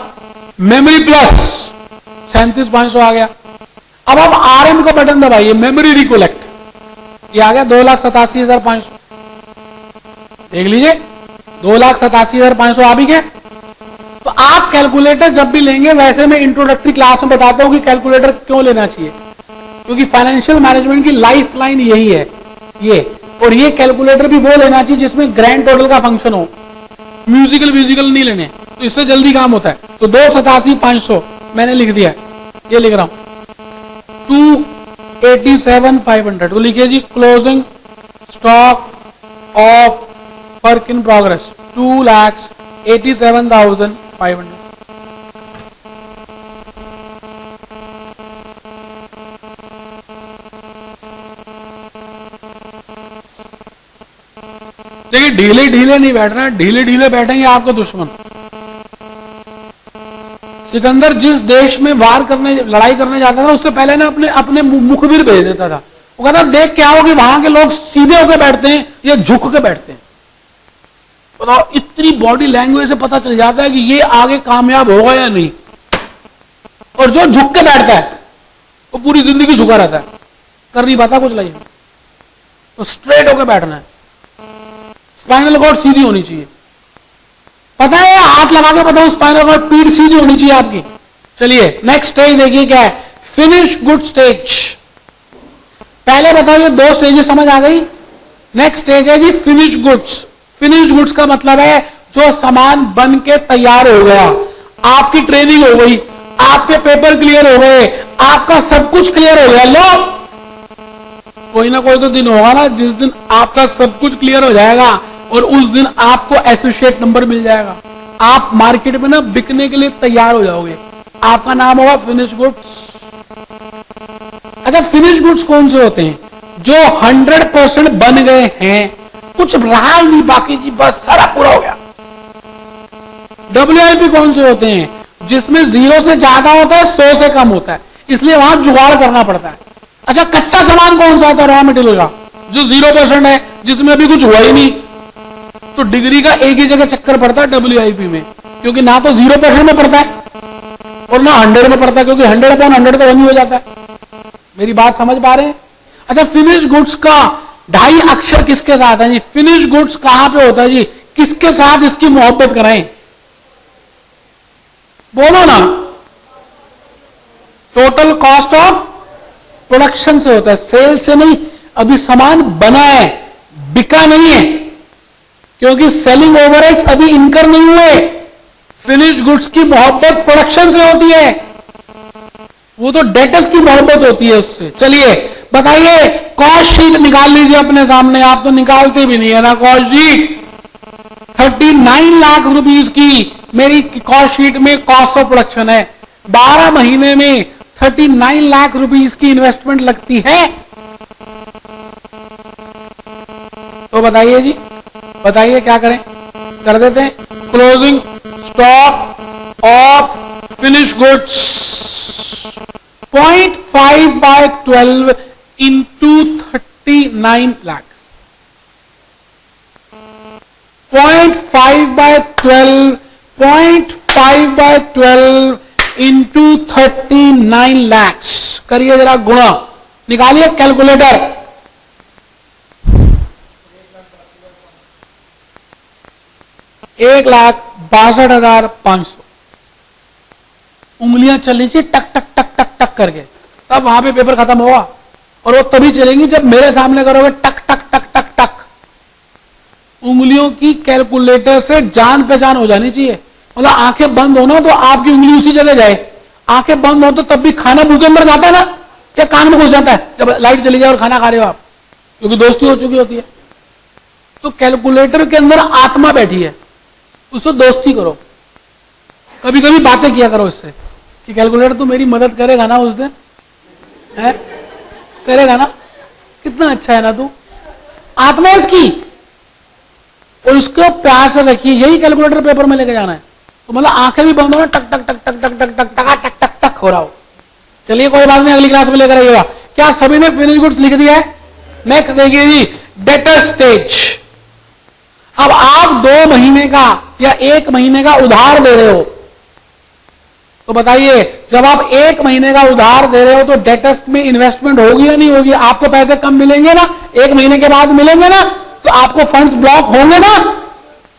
मेमोरी प्लस 37,500 आ गया। अब आप RM का बटन दबाइए, मेमोरी रिकोलेक्ट, ये आ गया 2,87,500। देख लीजिए 2,87,500 आ भी गया। तो आप कैलकुलेटर जब भी लेंगे, वैसे मैं इंट्रोडक्टरी क्लास में बताता हूं कि कैलकुलेटर क्यों लेना चाहिए, क्योंकि फाइनेंशियल मैनेजमेंट की लाइफ लाइन यही है ये। और ये कैलकुलेटर भी वो लेना चाहिए जिसमें ग्रैंड टोटल का फंक्शन हो, म्यूजिकल म्यूजिकल नहीं लेने, तो इससे जल्दी काम होता है। तो 2,87,500 मैंने लिख दिया, ये लिख रहा हूं 2,87,500। तो लिखिए जी, closing stock of work in progress 2,87,500। देखिए, ढीले ढीले नहीं बैठना है, ढीले ढीले बैठेंगे आपको दुश्मन। सिकंदर जिस देश में वार करने, लड़ाई करने जाता था, उससे पहले ना अपने मुखबिर भेज देता था। वो कहता देख क्या हो कि वहां के लोग सीधे होकर बैठते हैं या झुक के बैठते हैं। बताओ, इतनी बॉडी लैंग्वेज से पता चल जाता है कि ये आगे कामयाब होगा या नहीं। और जो झुक के बैठता है वो पूरी जिंदगी झुका रहता है, कर नहीं पाता कुछ लाइफ में। तो स्ट्रेट होकर बैठना है, स्पाइनल कॉर्ड सीधी होनी चाहिए। पता है, हाथ लगा के बताओ, स्पाइनल कॉर्ड, पीठ सीधी होनी चाहिए आपकी। चलिए नेक्स्ट स्टेज देखिए क्या है, फिनिश गुड स्टेज। पहले बताओ ये 2 स्टेजेस समझ आ गई। नेक्स्ट स्टेज है जी फिनिश गुड्स। फिनिश गुड्स का मतलब है जो सामान बन के तैयार हो गया, आपकी ट्रेनिंग हो गई, आपके पेपर क्लियर हो गए, आपका सब कुछ क्लियर हो गया। लो, कोई ना कोई तो दिन होगा ना जिस दिन आपका सब कुछ क्लियर हो जाएगा और उस दिन आपको एसोसिएट नंबर मिल जाएगा। आप मार्केट में ना बिकने के लिए तैयार हो जाओगे, आपका नाम होगा फिनिश गुड्स। अच्छा, फिनिश गुड्स कौन से होते हैं? जो 100% बन गए हैं, कुछ रहा ही नहीं बाकी जी, बस सारा पूरा हो गया। WIP कौन से होते हैं? जिसमें 0 से ज्यादा होता है, 100 से कम होता है, इसलिए वहां जुगाड़ करना पड़ता है। अच्छा, कच्चा सामान कौन सा होता है? रॉ मटेरियल का, जो 0% है, जिसमें अभी कुछ हुआ ही नहीं। तो डिग्री का एक ही जगह चक्कर पड़ता है WIP में, क्योंकि ना तो 0% में पड़ता है और ना 100 में पड़ता है, क्योंकि 100/100 तो 1 ही हो जाता है। मेरी बात समझ पा रहे हैं? अच्छा, फिनिश गुड्स का 2.5 अक्षर किसके साथ है जी? फिनिश गुड्स कहां पे होता है जी? किसके साथ इसकी मोहब्बत कराएं? बोलो ना। टोटल कॉस्ट ऑफ प्रोडक्शन से होता है, सेल से नहीं। अभी सामान बना है, बिका नहीं है, क्योंकि सेलिंग ओवरहेड्स अभी इनकर नहीं हुए। फिनिश गुड्स की मोहब्बत प्रोडक्शन से होती है, वो तो डेटर्स की मोहब्बत होती है उससे। चलिए बताइए, कॉस्ट शीट निकाल लीजिए अपने सामने, आप तो निकालते भी नहीं है ना कॉस्ट शीट। 39 लाख रुपीस की मेरी कॉस्ट शीट में कॉस्ट ऑफ प्रोडक्शन है, 12 महीने में 39 लाख रुपीस की इन्वेस्टमेंट लगती है। तो बताइए जी, बताइए क्या करें, कर देते हैं। Closing stock of finish goods 0.5/12 into 39 lakh, 0.5/12 into 39 lakhs. करिए जरा गुणा, निकालिए कैलकुलेटर। 1,62,500। उंगलियां चल रही थी टक टक टक टक टक करके, तब वहां पे पेपर खत्म होगा। और वो तभी चलेंगी जब मेरे सामने करोगे टक टक टक टक टक। उंगलियों की कैलकुलेटर से जान पहचान हो जानी चाहिए। मतलब आंखें बंद हो ना तो आपकी उंगली उसी जगह जाए, आंखें बंद हो तो तब भी खाना मुंह के अंदर जाता है ना, या कान में घुस जाता है जब लाइट चली जाए और खाना खा रहे हो आप, क्योंकि दोस्ती हो चुकी होती है। तो कैलकुलेटर के अंदर आत्मा बैठी है, उससे दोस्ती करो, कभी कभी बातें किया करो इससे कि कैलकुलेटर तो मेरी मदद करेगा ना उस दिन, है करेगा ना, कितना अच्छा है ना तू, आत्मा इसकी। और उसको प्यार से रखिए, यही कैलकुलेटर पेपर में लेके जाना है। तो मतलब आंखें भी बंद हो ना, टक टक टक टक टक टक टक टक टक टक टक हो रहा हो। चलिए कोई बात नहीं, अगली क्लास में लेकर आइएगा। क्या सभी ने फिनिश गुड्स लिख दिया है? नेक्स्ट देखिए जी, डेटर स्टेज। अब आप 2 महीने का या 1 महीने का उधार दे रहे हो, तो बताइए जब आप 1 महीने का उधार दे रहे हो तो डेटर्स में इन्वेस्टमेंट होगी या नहीं होगी? आपको पैसे कम मिलेंगे ना, 1 महीने के बाद मिलेंगे ना, तो आपको फंड्स ब्लॉक होंगे ना।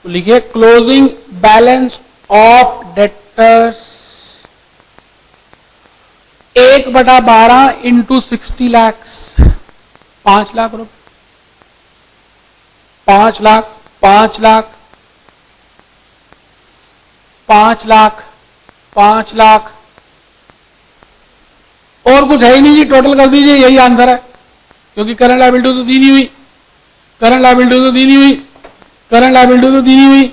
तो लिखिए closing balance of debtors 1/12 into 60 lakhs, 5 lakh रुपए, 5 लाख, 5 लाख, 5 लाख, 5 लाख, और कुछ है ही नहीं जी, टोटल कर दीजिए, यही आंसर है। क्योंकि करंट लायबिलिटी तो दी नहीं हुई, करंट लायबिलिटी तो दी नहीं हुई, करंट लायबिलिटी तो दी नहीं हुई।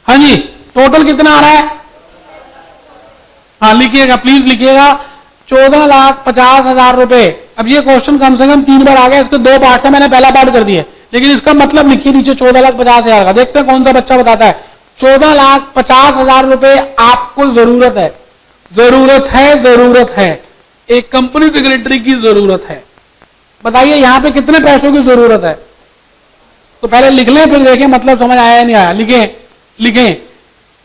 हाँ जी, टोटल कितना आ रहा है? हाँ लिखिएगा, प्लीज लिखिएगा, 14,50,000 रुपए। अब ये क्वेश्चन कम से कम 3 बार आ गया, इसके 2 पार्ट है, मैंने पहला पार्ट कर दिया, लेकिन इसका मतलब लिखिए नीचे 14,50,000 का। देखते हैं कौन सा बच्चा बताता है। 14,50,000 रुपए आपको जरूरत है, जरूरत है, जरूरत है, एक कंपनी सेक्रेटरी की जरूरत है। बताइए यहां पे कितने पैसों की जरूरत है? तो पहले लिख लें, फिर देखें मतलब समझ आया या नहीं आया। लिखें, लिखें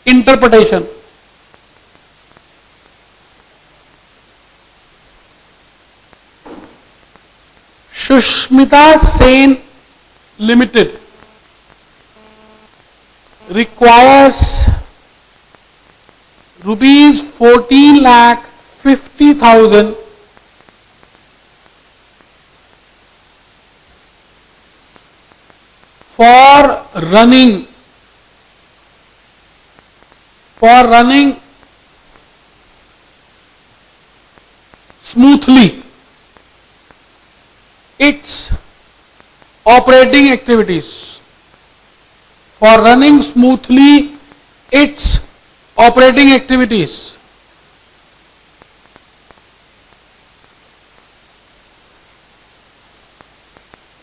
interpretation. Sushmita Sen limited requires ₹14,50,000 for running smoothly its operating activities, for running smoothly its operating activities.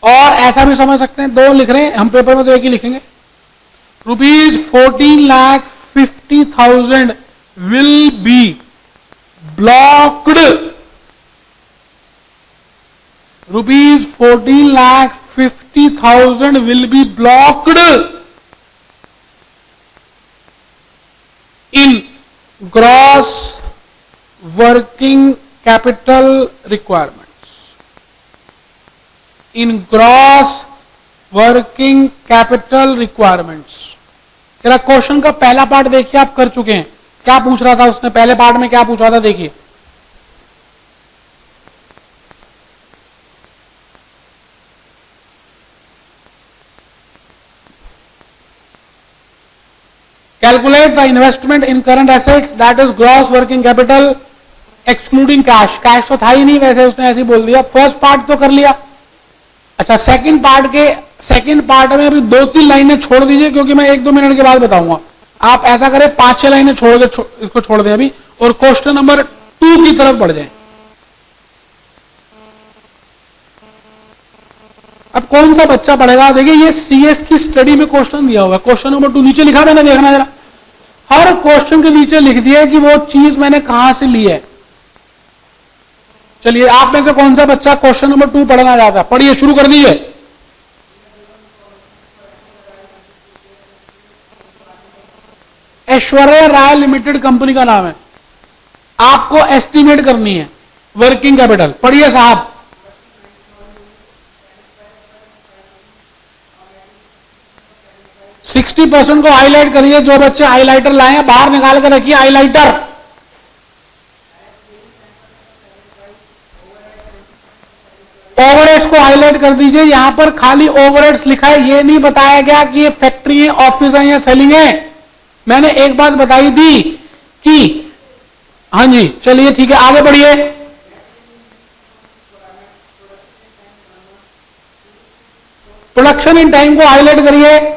और ऐसा भी समझ सकते हैं, 2 लिख रहे हैं हम, पेपर में तो एक ही लिखेंगे। ₹14,50,000 will be blocked, ₹14,50,000 will be blocked gross working capital requirements, in gross working capital requirements. तेरा क्वेश्चन का पहला पार्ट देखिए, आप कर चुके हैं। क्या पूछ रहा था उसने पहले पार्ट में, क्या पूछा था देखिए। Calculate the investment in current assets that is gross working capital excluding cash. Cash तो था ही नहीं, वैसे उसने ऐसे ही बोल दिया। फर्स्ट पार्ट तो कर लिया। अच्छा, सेकंड पार्ट में अभी 2-3 लाइनें छोड़ दीजिए, क्योंकि मैं 1-2 मिनट के बाद बताऊंगा। आप ऐसा करें 5-6 लाइनें छोड़ दे, इसको छोड़ दें अभी, और क्वेश्चन नंबर 2 की तरफ बढ़ जाएं। अब कौन सा बच्चा पढ़ेगा? देखिए, ये सीएस की स्टडी में क्वेश्चन दिया हुआ है। क्वेश्चन नंबर 2 नीचे लिखा मैंने, देखना जरा। हर क्वेश्चन के नीचे लिख दिया है कि वो चीज मैंने कहां से ली है। चलिए, आप में से कौन सा बच्चा क्वेश्चन नंबर 2 पढ़ना चाहता है? पढ़िए, शुरू कर दीजिए। ऐश्वर्या राय लिमिटेड कंपनी का नाम है। आपको एस्टिमेट करनी है वर्किंग कैपिटल। पढ़िए साहब। सिक्सटी 60% को हाईलाइट करिए। जो बच्चे हाईलाइटर लाए हैं बाहर निकाल कर रखिए हाईलाइटर। ओवरहेड्स को हाईलाइट कर दीजिए। यहां पर खाली ओवरहेड्स लिखा है, यह नहीं बताया गया कि ये फैक्ट्री है, ऑफिस है या सेलिंग है। मैंने एक बात बताई थी कि हाँ जी, चलिए ठीक है, आगे बढ़िए। प्रोडक्शन इन टाइम को हाईलाइट करिए,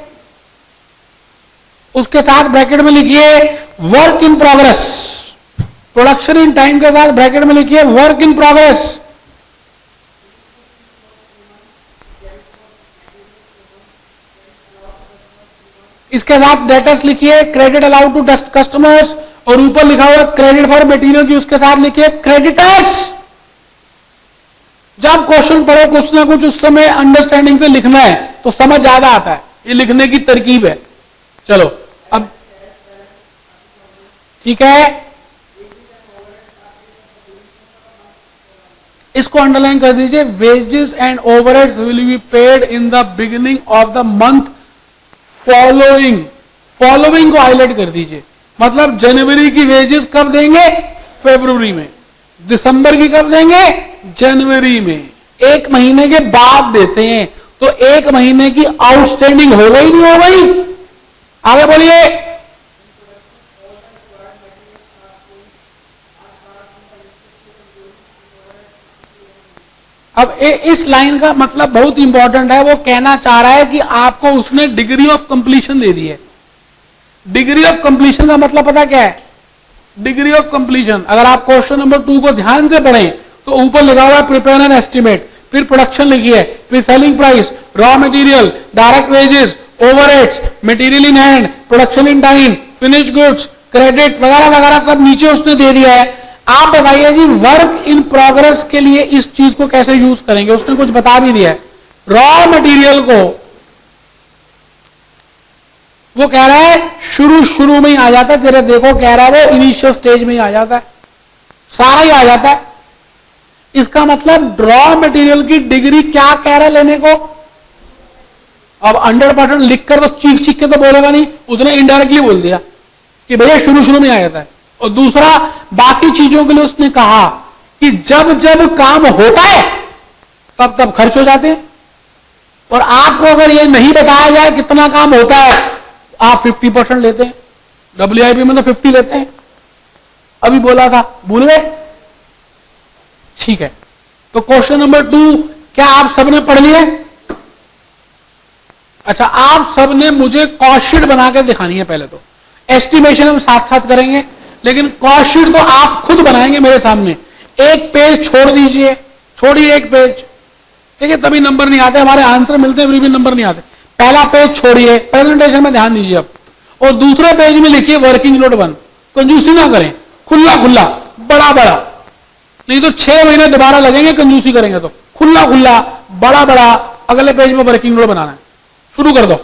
उसके साथ ब्रैकेट में लिखिए work in progress. Production in time के साथ ब्रैकेट में लिखिए वर्क इन प्रोग्रेस। इसके साथ डेटर्स लिखिए क्रेडिट अलाउड टू कस्टमर्स, और ऊपर लिखा हुआ क्रेडिट फॉर मटेरियल की उसके साथ लिखिए क्रेडिटर्स। जब क्वेश्चन पढ़ो कुछ ना कुछ उस समय अंडरस्टैंडिंग से लिखना है तो समझ ज्यादा आता है। ये लिखने की तरकीब है। चलो अब ठीक है, इसको अंडरलाइन कर दीजिए। Wages and overheads will be paid in the beginning of the month following. Following को हाईलाइट कर दीजिए, मतलब जनवरी की वेजेस कब देंगे? फरवरी में। दिसंबर की कब देंगे? जनवरी में। 1 महीने के बाद देते हैं, तो 1 महीने की आउटस्टैंडिंग हो गई नहीं हो गई? आगे बोलिए। अब इस लाइन का मतलब बहुत इंपॉर्टेंट है। वो कहना चाह रहा है कि आपको उसने डिग्री ऑफ कंप्लीशन दे दी है। डिग्री ऑफ कंप्लीशन का मतलब पता क्या है? डिग्री ऑफ कंप्लीशन, अगर आप क्वेश्चन नंबर 2 को ध्यान से पढ़ें तो ऊपर लिखा हुआ है प्रिपेयर एन एस्टिमेट, फिर प्रोडक्शन लिखी है, फिर selling price, raw material, direct wages, overheads, material in hand, production in time, finish goods, credit वगैरह वगैरह सब नीचे उसने दे दिया है। आप बताइए जी, वर्क इन प्रोग्रेस के लिए इस चीज को कैसे यूज करेंगे? उसने कुछ बता भी दिया है। रॉ मटेरियल को वो कह रहा है शुरू में ही आ जाता है। जरा देखो, कह रहा है वो इनिशियल स्टेज में ही आ जाता है, सारा ही आ जाता है। इसका मतलब रॉ मटेरियल की डिग्री क्या कह रहा है लेने को? अब 100% लिखकर तो चीख के तो बोलेगा नहीं, उसने इनडायरेक्टली बोल दिया कि भैया शुरू में आ जाता है। और दूसरा, बाकी चीजों के लिए उसने कहा कि जब जब काम होता है तब तब खर्च हो जाते हैं। और आपको अगर ये नहीं बताया जाए कितना काम होता है, आप 50% लेते हैं। WIP में तो 50 लेते हैं। अभी बोला था, भूल गए? ठीक है, तो क्वेश्चन नंबर 2 क्या आप सबने पढ़ लिया? अच्छा, आप सबने मुझे कॉस्ट शीट बना के दिखानी है। पहले तो एस्टिमेशन हम साथ साथ करेंगे, लेकिन कॉस्ट शीट तो आप खुद बनाएंगे मेरे सामने। एक पेज छोड़ दीजिए, छोड़िए एक पेज, ठीक है? तभी नंबर नहीं आते, हमारे आंसर मिलते हैं, भी नंबर नहीं आते। पहला पेज छोड़िए, प्रेजेंटेशन में ध्यान दीजिए अब, और दूसरे पेज में लिखिए वर्किंग नोट 1। कंजूसी ना करें, खुला खुला बड़ा बड़ा, नहीं तो 6 महीने दोबारा लगेंगे कंजूसी करेंगे तो। खुला खुला बड़ा बड़ा अगले पेज में वर्किंग नोट बनाना है। शुरू कर दो।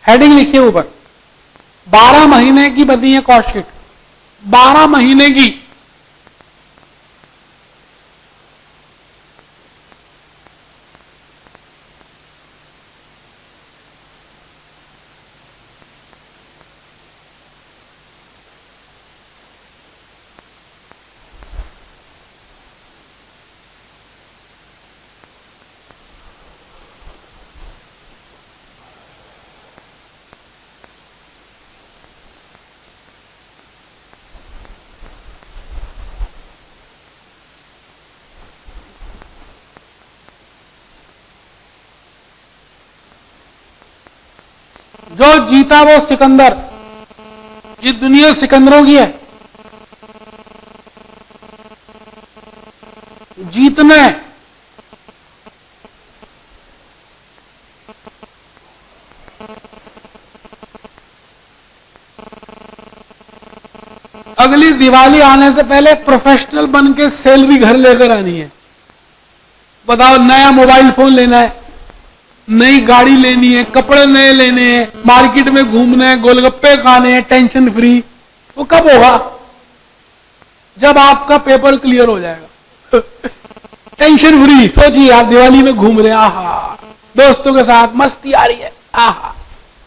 हेडिंग लिखिए ऊपर, 12 महीने की बनी है कॉस्ट शीट, 12 महीने की। जो जीता वो सिकंदर, ये दुनिया सिकंदरों की है, जीतना है। अगली दिवाली आने से पहले प्रोफेशनल बन के सैलरी घर लेकर आनी है। बताओ, नया मोबाइल फोन लेना है, नई गाड़ी लेनी है, कपड़े नए लेने हैं, मार्केट में घूमना है, गोलगप्पे खाने हैं, टेंशन फ्री। वो कब होगा? जब आपका पेपर क्लियर हो जाएगा। Tension free. सोचिए आप दिवाली में घूम रहे हैं, आहा, दोस्तों के साथ मस्ती आ रही है, आहा,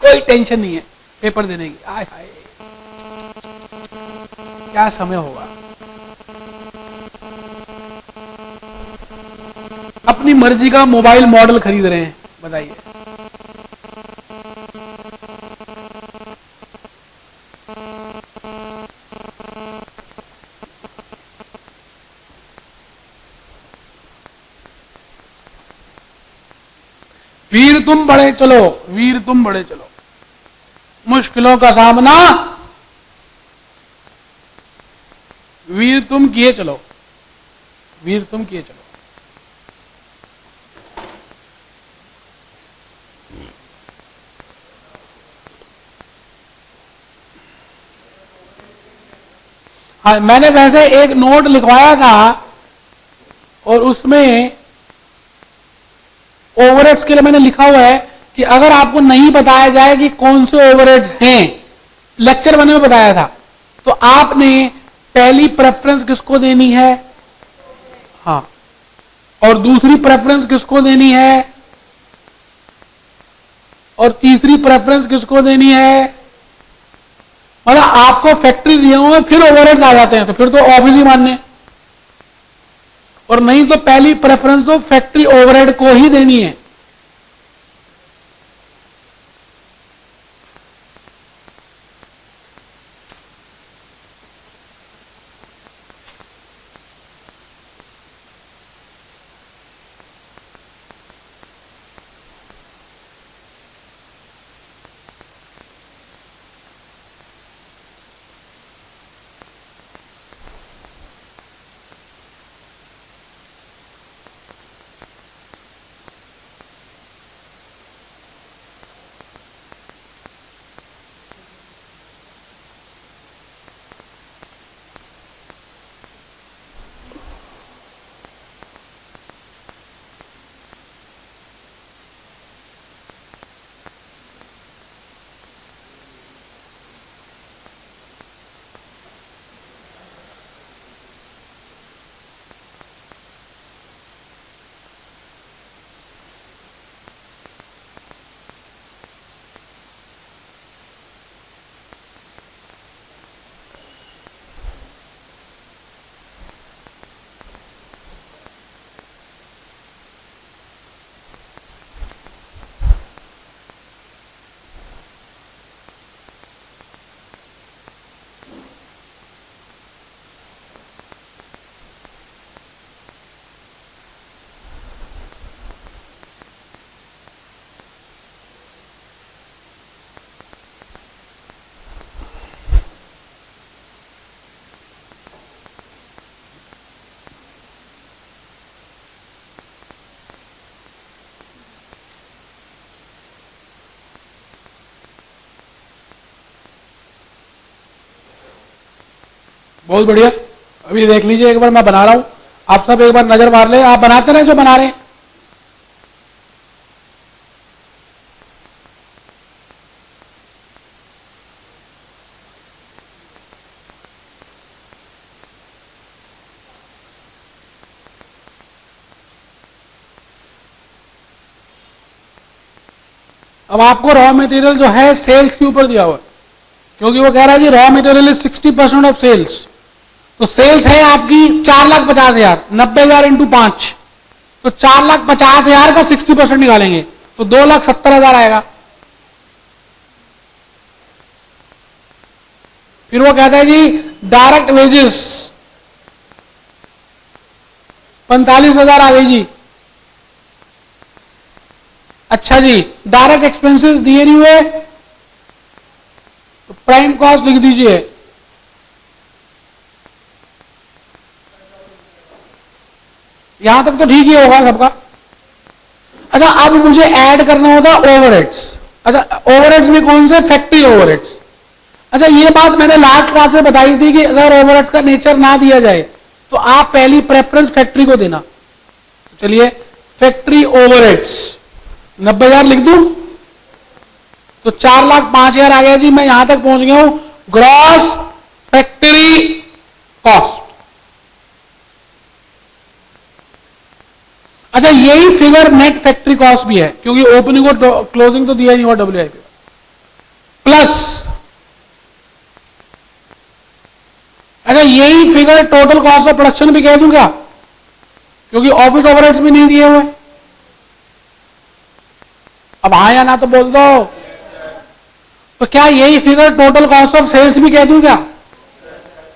कोई टेंशन नहीं है पेपर देने की। आय हाय, क्या समय होगा। अपनी मर्जी का मोबाइल मॉडल खरीद रहे हैं, बताइए। वीर तुम बढ़े चलो, वीर तुम बढ़े चलो, मुश्किलों का सामना वीर तुम किए चलो, वीर तुम किए चलो। हाँ, मैंने वैसे एक नोट लिखवाया था और उसमें ओवरहेड्स के लिए मैंने लिखा हुआ है कि अगर आपको नहीं बताया जाए कि कौन से ओवरहेड्स हैं, लेक्चर बने में बताया था, तो आपने पहली प्रेफरेंस किसको देनी है, हाँ, और दूसरी प्रेफरेंस किसको देनी है, और तीसरी प्रेफरेंस किसको देनी है। मतलब आपको फैक्ट्री दिए हुए फिर ओवरहेड्स आ जाते हैं, तो फिर तो ऑफिस ही मानने, और नहीं तो पहली प्रेफरेंस तो फैक्ट्री ओवरहेड को ही देनी है। बहुत बढ़िया, अभी देख लीजिए एक बार, मैं बना रहा हूं, आप सब एक बार नजर मार ले। आप बनाते रहे जो बना रहे हैं। अब आपको रॉ मटेरियल जो है सेल्स के ऊपर दिया हुआ है, क्योंकि वो कह रहा है जी raw material is 60% of sales. तो सेल्स है आपकी 4,50,000, 90,000 इंटू 5, तो 4,50,000 का 60% निकालेंगे तो 2,70,000 आएगा। फिर वो कहता है जी डायरेक्ट वेजेस 45,000 आ गई जी। अच्छा जी, डायरेक्ट एक्सपेंसेस दिए नहीं हुए तो प्राइम कॉस्ट लिख दीजिए। यहां तक तो ठीक ही होगा सबका। अच्छा, अब मुझे ऐड करना होता है ओवरहेड्स। अच्छा, ओवरहेड्स में कौन से? Factory overheads. अच्छा, ये बात मैंने लास्ट क्लास में बताई थी कि अगर ओवरहेड्स का नेचर ना दिया जाए तो आप पहली प्रेफरेंस फैक्ट्री को देना। चलिए, फैक्ट्री ओवरहेड्स 90,000 लिख दूं तो 4,05,000 आ गया जी। मैं यहां तक पहुंच गया हूं। Gross factory cost. अच्छा, यही फिगर नेट फैक्ट्री कॉस्ट भी है, क्योंकि ओपनिंग और क्लोजिंग तो दिया ही नहीं हुआ WIP। प्लस अच्छा, यही figure total cost of production भी कह दूं क्या, क्योंकि ऑफिस ओवरहेड्स भी नहीं दिए हुए। अब हाँ या ना तो बोल दो। तो क्या यही figure total cost of sales भी कह दूं क्या?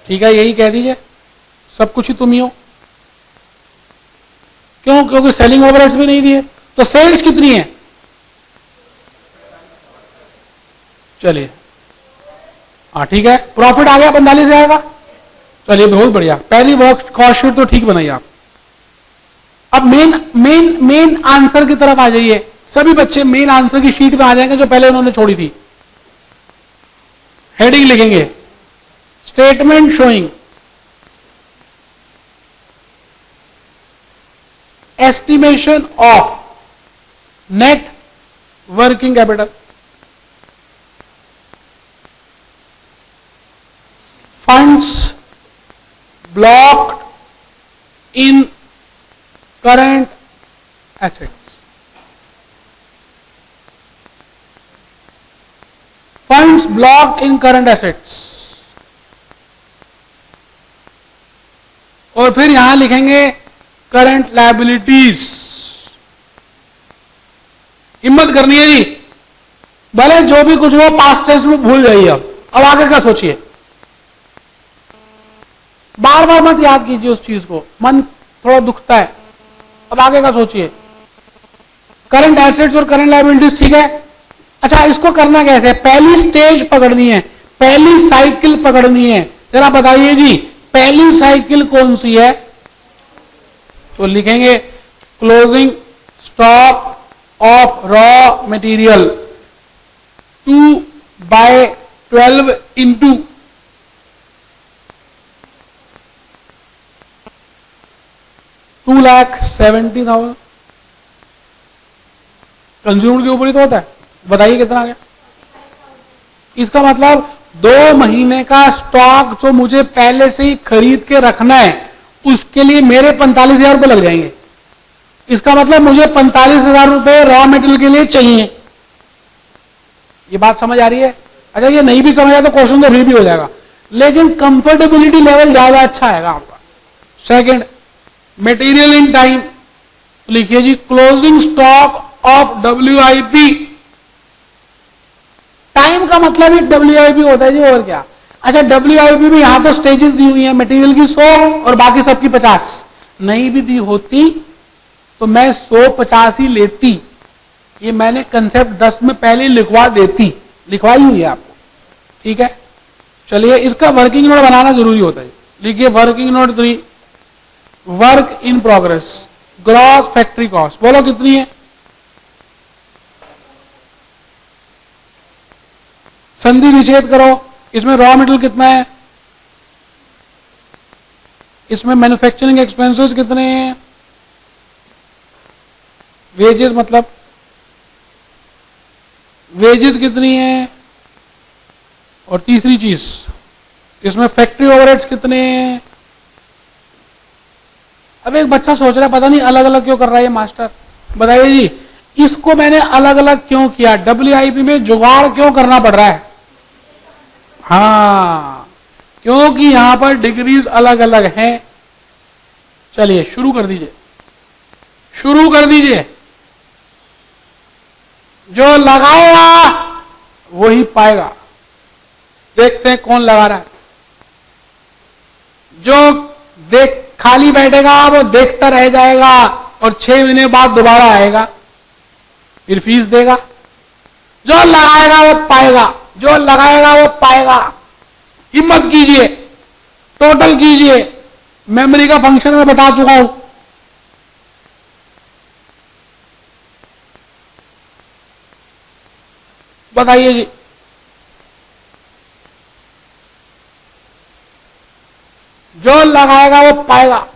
ठीक है, यही कह दीजिए, सब कुछ ही तुम ही हो। क्यों? क्योंकि सेलिंग ओवरहेड्स भी नहीं दिए। तो सेल्स कितनी है? चलिए, हाँ ठीक है, प्रॉफिट आ गया 45,000 का। चलिए, बहुत बढ़िया, पहली वर्क कॉस्ट शीट तो ठीक बनाई आप। अब मेन आंसर की तरफ आ जाइए। सभी बच्चे मेन आंसर की शीट में आ जाएंगे जो पहले उन्होंने छोड़ी थी। हेडिंग लिखेंगे, statement showing estimation of net working capital, funds blocked in current assets, funds blocked in current assets. और फिर यहां लिखेंगे करंट लायबिलिटीज। हिम्मत करनी है जी, भले जो भी कुछ हो पास्ट टेंस में भूल जाइए। अब आगे का सोचिए, बार बार मत याद कीजिए उस चीज को, मन थोड़ा दुखता है। अब आगे का सोचिए, करंट एसेट्स और करंट लायबिलिटीज, ठीक है। अच्छा, इसको करना कैसे है? पहली स्टेज पकड़नी है, पहली साइकिल पकड़नी है। जरा बताइए जी, पहली साइकिल कौन सी है? तो लिखेंगे closing stock of raw material 2/12 into 2,70,000। Consumer के ऊपर ही तो होता है। बताइए कितना आ गया? इसका मतलब 2 महीने का स्टॉक जो मुझे पहले से ही खरीद के रखना है, उसके लिए मेरे 45,000 रुपए लग जाएंगे। इसका मतलब मुझे 45,000 रुपए रॉ मटेरियल के लिए चाहिए। ये बात समझ आ रही है? अच्छा, ये नहीं भी समझ आया तो क्वेश्चन तो भी हो जाएगा, लेकिन कंफर्टेबिलिटी लेवल ज्यादा अच्छा आएगा आपका। सेकंड, मटेरियल इन टाइम, लिखिए जी closing stock of WIP। Time का मतलब ही WIP होता है जी, और क्या। अच्छा, WIP में यहां तो स्टेजेस दी हुई है, मटेरियल की 100 और बाकी सबकी 50। नहीं भी दी होती तो मैं 150 ही लेती। ये मैंने कंसेप्ट 10 में पहले लिखवा देती, लिखवाई हुई है आपको, ठीक है। चलिए, इसका वर्किंग नोट बनाना जरूरी होता है। लिखिए working note 3, work in progress, gross factory cost. बोलो कितनी है? संधि विच्छेद करो। इसमें रॉ मटेरियल कितना है, इसमें मैन्युफैक्चरिंग एक्सपेंसेस कितने हैं, वेजेस मतलब वेजेस कितनी है, और तीसरी चीज इसमें फैक्ट्री ओवरहेड्स कितने हैं। अब एक बच्चा सोच रहा है पता नहीं अलग अलग क्यों कर रहा है ये मास्टर। बताइए जी, इसको मैंने अलग अलग क्यों किया? WIP में जुगाड़ क्यों करना पड़ रहा है? हाँ, क्योंकि यहां पर डिग्रीज अलग अलग हैं। चलिए शुरू कर दीजिए, शुरू कर दीजिए। जो लगाएगा वही पाएगा। देखते हैं कौन लगा रहा है। जो देख खाली बैठेगा वो देखता रह जाएगा और 6 महीने बाद दोबारा आएगा, फिर फीस देगा। जो लगाएगा वो पाएगा, जो लगाएगा वो पाएगा। हिम्मत कीजिए, टोटल कीजिए। मेमोरी का फंक्शन मैं बता चुका हूं। बताइए जी। जो लगाएगा वो पाएगा।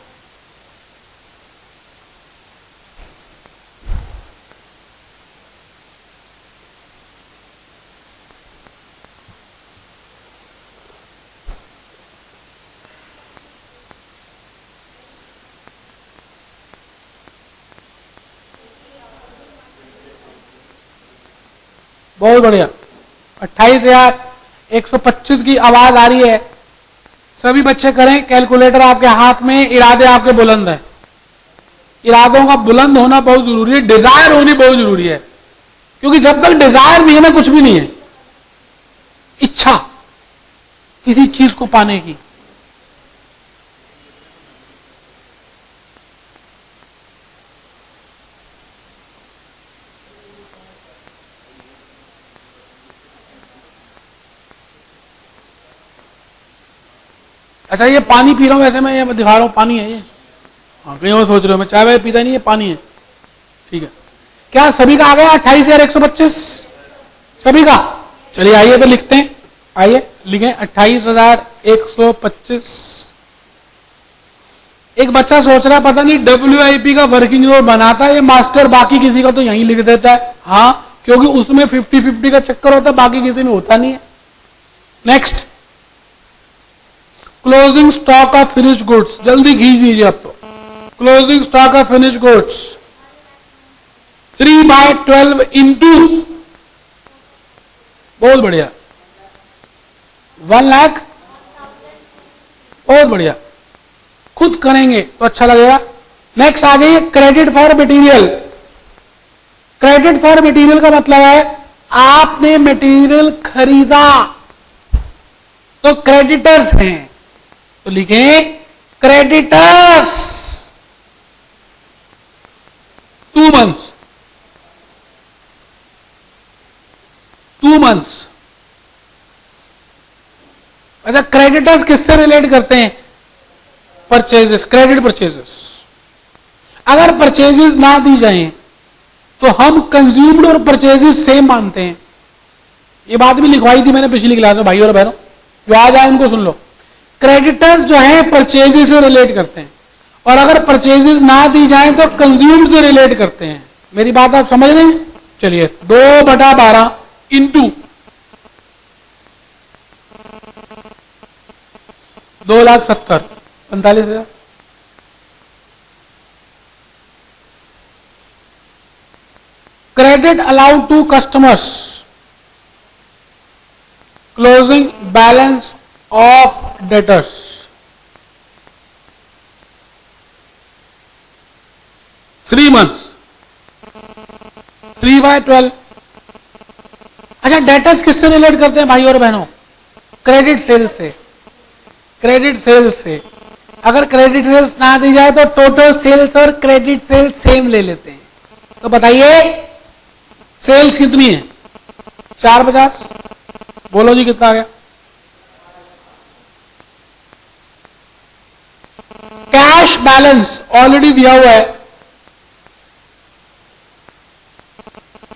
बहुत बढ़िया। 28,125 की आवाज आ रही है। सभी बच्चे करें। कैलकुलेटर आपके हाथ में, इरादे आपके बुलंद है। इरादों का बुलंद होना बहुत जरूरी है, डिजायर होनी बहुत जरूरी है। क्योंकि जब तक डिजायर नहीं है ना, कुछ भी नहीं है। इच्छा किसी चीज को पाने की। अच्छा, ये पानी पी रहा हूं, वैसे मैं ये दिखा रहा हूं पानी है ये। हाँ, कहीं और सोच रहे हो मैं चाय वाय पीता नहीं है, पानी है। ठीक है, क्या सभी का आ गया 28,125? सभी का? चलिए आइए तो लिखते हैं। आइए लिखें 28,125। एक बच्चा सोच रहा है पता नहीं WIP का वर्किंग नोट बनाता है ये मास्टर, बाकी किसी का तो यहीं लिख देता है। हाँ, क्योंकि उसमें 50-50 का चक्कर होता है, बाकी किसी में होता नहीं है। Next, closing stock of finish goods. जल्दी खींच दीजिए अब तो। Closing stock of finish goods 3/12 into, बहुत बढ़िया, 1 लाख। बहुत बढ़िया, खुद करेंगे तो अच्छा लगेगा। नेक्स्ट आ जाइए, credit for material. Credit for material का मतलब है आपने मटेरियल खरीदा तो क्रेडिटर्स हैं, तो लिखें क्रेडिटर्स 2 months। 2 months। अच्छा, क्रेडिटर्स किससे रिलेट करते हैं? Purchases, credit purchases. अगर परचेजेस ना दी जाएं तो हम कंज्यूम्ड और परचेजेस सेम मानते हैं। ये बात भी लिखवाई थी मैंने पिछली क्लास में, भाई और बहनों, जो आ जाए उनको सुन लो। क्रेडिटर्स जो है परचेजेस से रिलेट करते हैं, और अगर परचेजेस ना दी जाए तो कंज्यूम्ड से रिलेट करते हैं। मेरी बात आप समझ रहे हैं? चलिए 2/12 into 2,70,45,000। Credit allowed to customers, closing balance of debtors. Three months, 3/12। अच्छा, डेटर्स किससे रिलेट करते हैं भाई और बहनों? क्रेडिट सेल्स से। क्रेडिट सेल्स से। अगर क्रेडिट सेल्स ना दी जाए तो टोटल सेल्स और क्रेडिट सेल्स सेम ले लेते हैं। तो बताइए सेल्स कितनी है? 450। बोलो जी कितना आ गया? कैश बैलेंस ऑलरेडी दिया हुआ है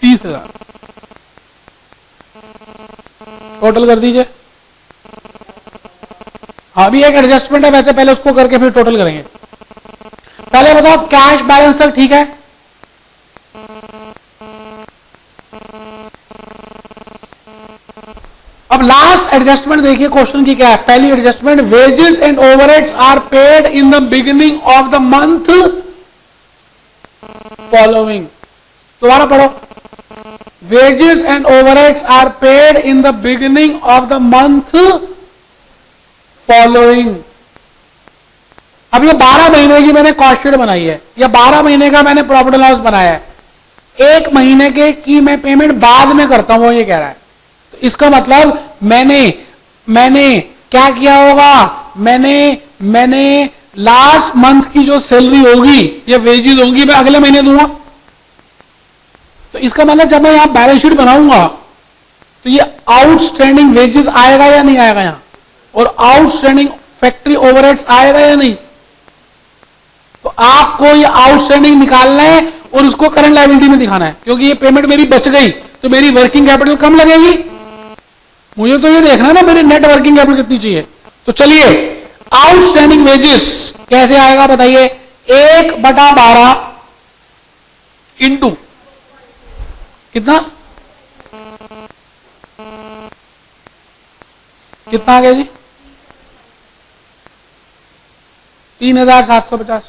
30,000। टोटल कर दीजिए। अभी एक एडजस्टमेंट है वैसे, पहले उसको करके फिर टोटल करेंगे। पहले बताओ कैश बैलेंस तक ठीक है? अब लास्ट एडजस्टमेंट देखिए क्वेश्चन की क्या है। पहली adjustment, wages and overheads are paid in the beginning of the month following. दोबारा पढ़ो। Wages and overheads are paid in the beginning of the month following. अब ये 12 महीने की मैंने कॉस्ट शीट बनाई है, या 12 महीने का मैंने प्रॉफिट एंड लॉस बनाया है, 1 महीने के की मैं पेमेंट बाद में करता हूं, वो ये कह रहा है। तो इसका मतलब मैंने क्या किया होगा, मैंने लास्ट मंथ की जो सैलरी होगी या वेजेस होंगी मैं अगले महीने दूंगा। तो इसका मतलब जब मैं यहां बैलेंस शीट बनाऊंगा तो ये आउटस्टैंडिंग वेजेस आएगा या नहीं आएगा यहां, और आउटस्टैंडिंग फैक्ट्री ओवरहेड्स आएगा या नहीं। तो आपको ये आउटस्टैंडिंग निकालना है और उसको करंट लायबिलिटी में दिखाना है, क्योंकि ये पेमेंट मेरी बच गई तो मेरी वर्किंग कैपिटल कम लगेगी। मुझे तो ये देखना है ना मेरी नेट वर्किंग कैपिटल कितनी चाहिए। तो चलिए आउटस्टैंडिंग वेजेस कैसे आएगा बताइए, 1/12 इंटू कितना आ गया जी, 3750।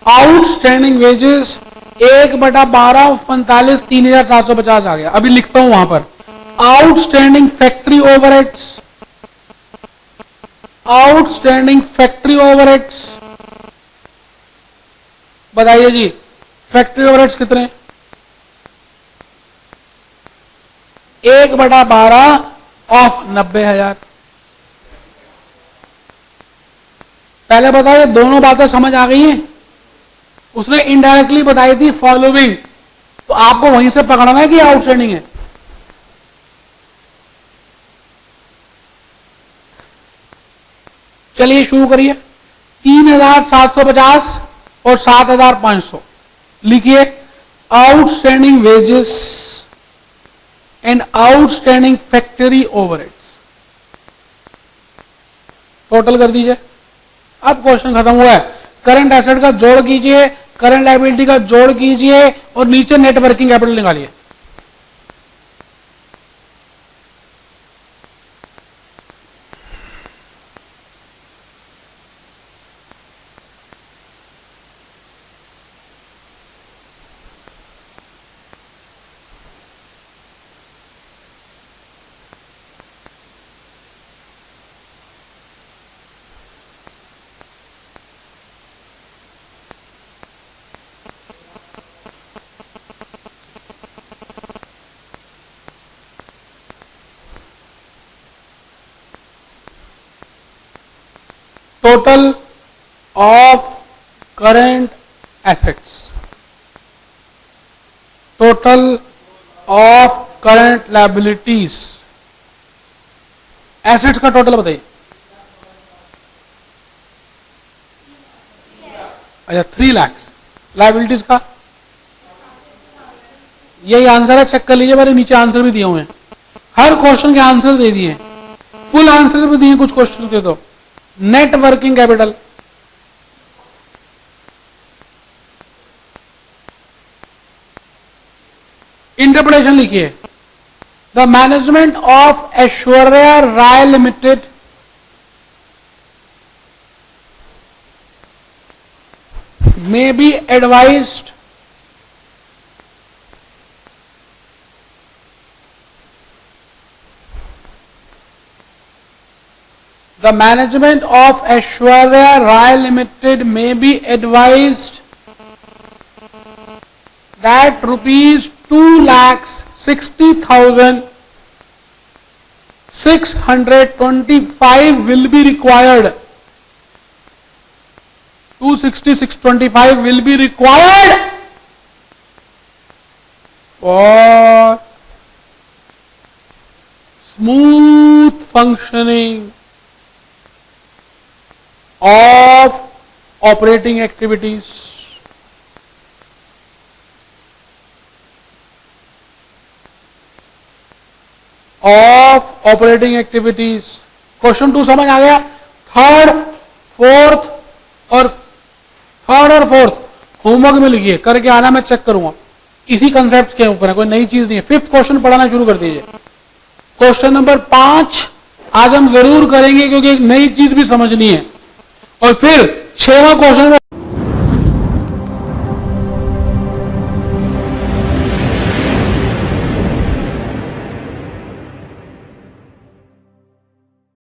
आउटस्टैंडिंग वेजेस 1/12 ऑफ 45, 3750 आ गया। अभी लिखता हूं वहां पर outstanding factory overheads, outstanding factory overheads बताइए जी, फैक्ट्री ओवरहेड्स कितने, 1/12 ऑफ 90,000। पहले बताओ ये दोनों बातें समझ आ गई हैं। उसने इनडायरेक्टली बताई थी फॉलोइंग, तो आपको वहीं से पकड़ना है कि आउटस्टैंडिंग है। चलिए शुरू करिए, 3750 और 7500 लिखिए। Outstanding wages and outstanding factory overheads total कर दीजिए। अब क्वेश्चन खत्म हुआ है। करंट एसेट का जोड़ कीजिए, करंट लायबिलिटी का जोड़ कीजिए और नीचे नेट वर्किंग कैपिटल निकालिए। Total of current assets, total of current liabilities, assets का टोटल बताइए। अच्छा 3 लाख। लायबिलिटीज का यही आंसर है, चेक कर लीजिए, मेरे नीचे आंसर भी दिए हुए हैं, हर क्वेश्चन के आंसर दे दिए, फुल आंसर भी दिए कुछ क्वेश्चन के। तो नेट वर्किंग कैपिटल इंटरप्रिटेशन लिखिए। The management of Aishwarya Rai limited may be advised the management of Aishwarya Rai Limited may be advised that rupees 2,60,625 will be required. 266.25 will be required for smooth functioning of operating activities. Question 2 समझ आ गया। थर्ड और फोर्थ होमवर्क में लिखिए, करके आना, मैं चेक करूंगा। इसी कंसेप्ट के ऊपर है, कोई नई चीज नहीं है। 5th क्वेश्चन पढ़ाना शुरू कर दीजिए। क्वेश्चन नंबर 5 आज हम जरूर करेंगे, क्योंकि एक नई चीज भी समझनी है। और फिर 6वां क्वेश्चन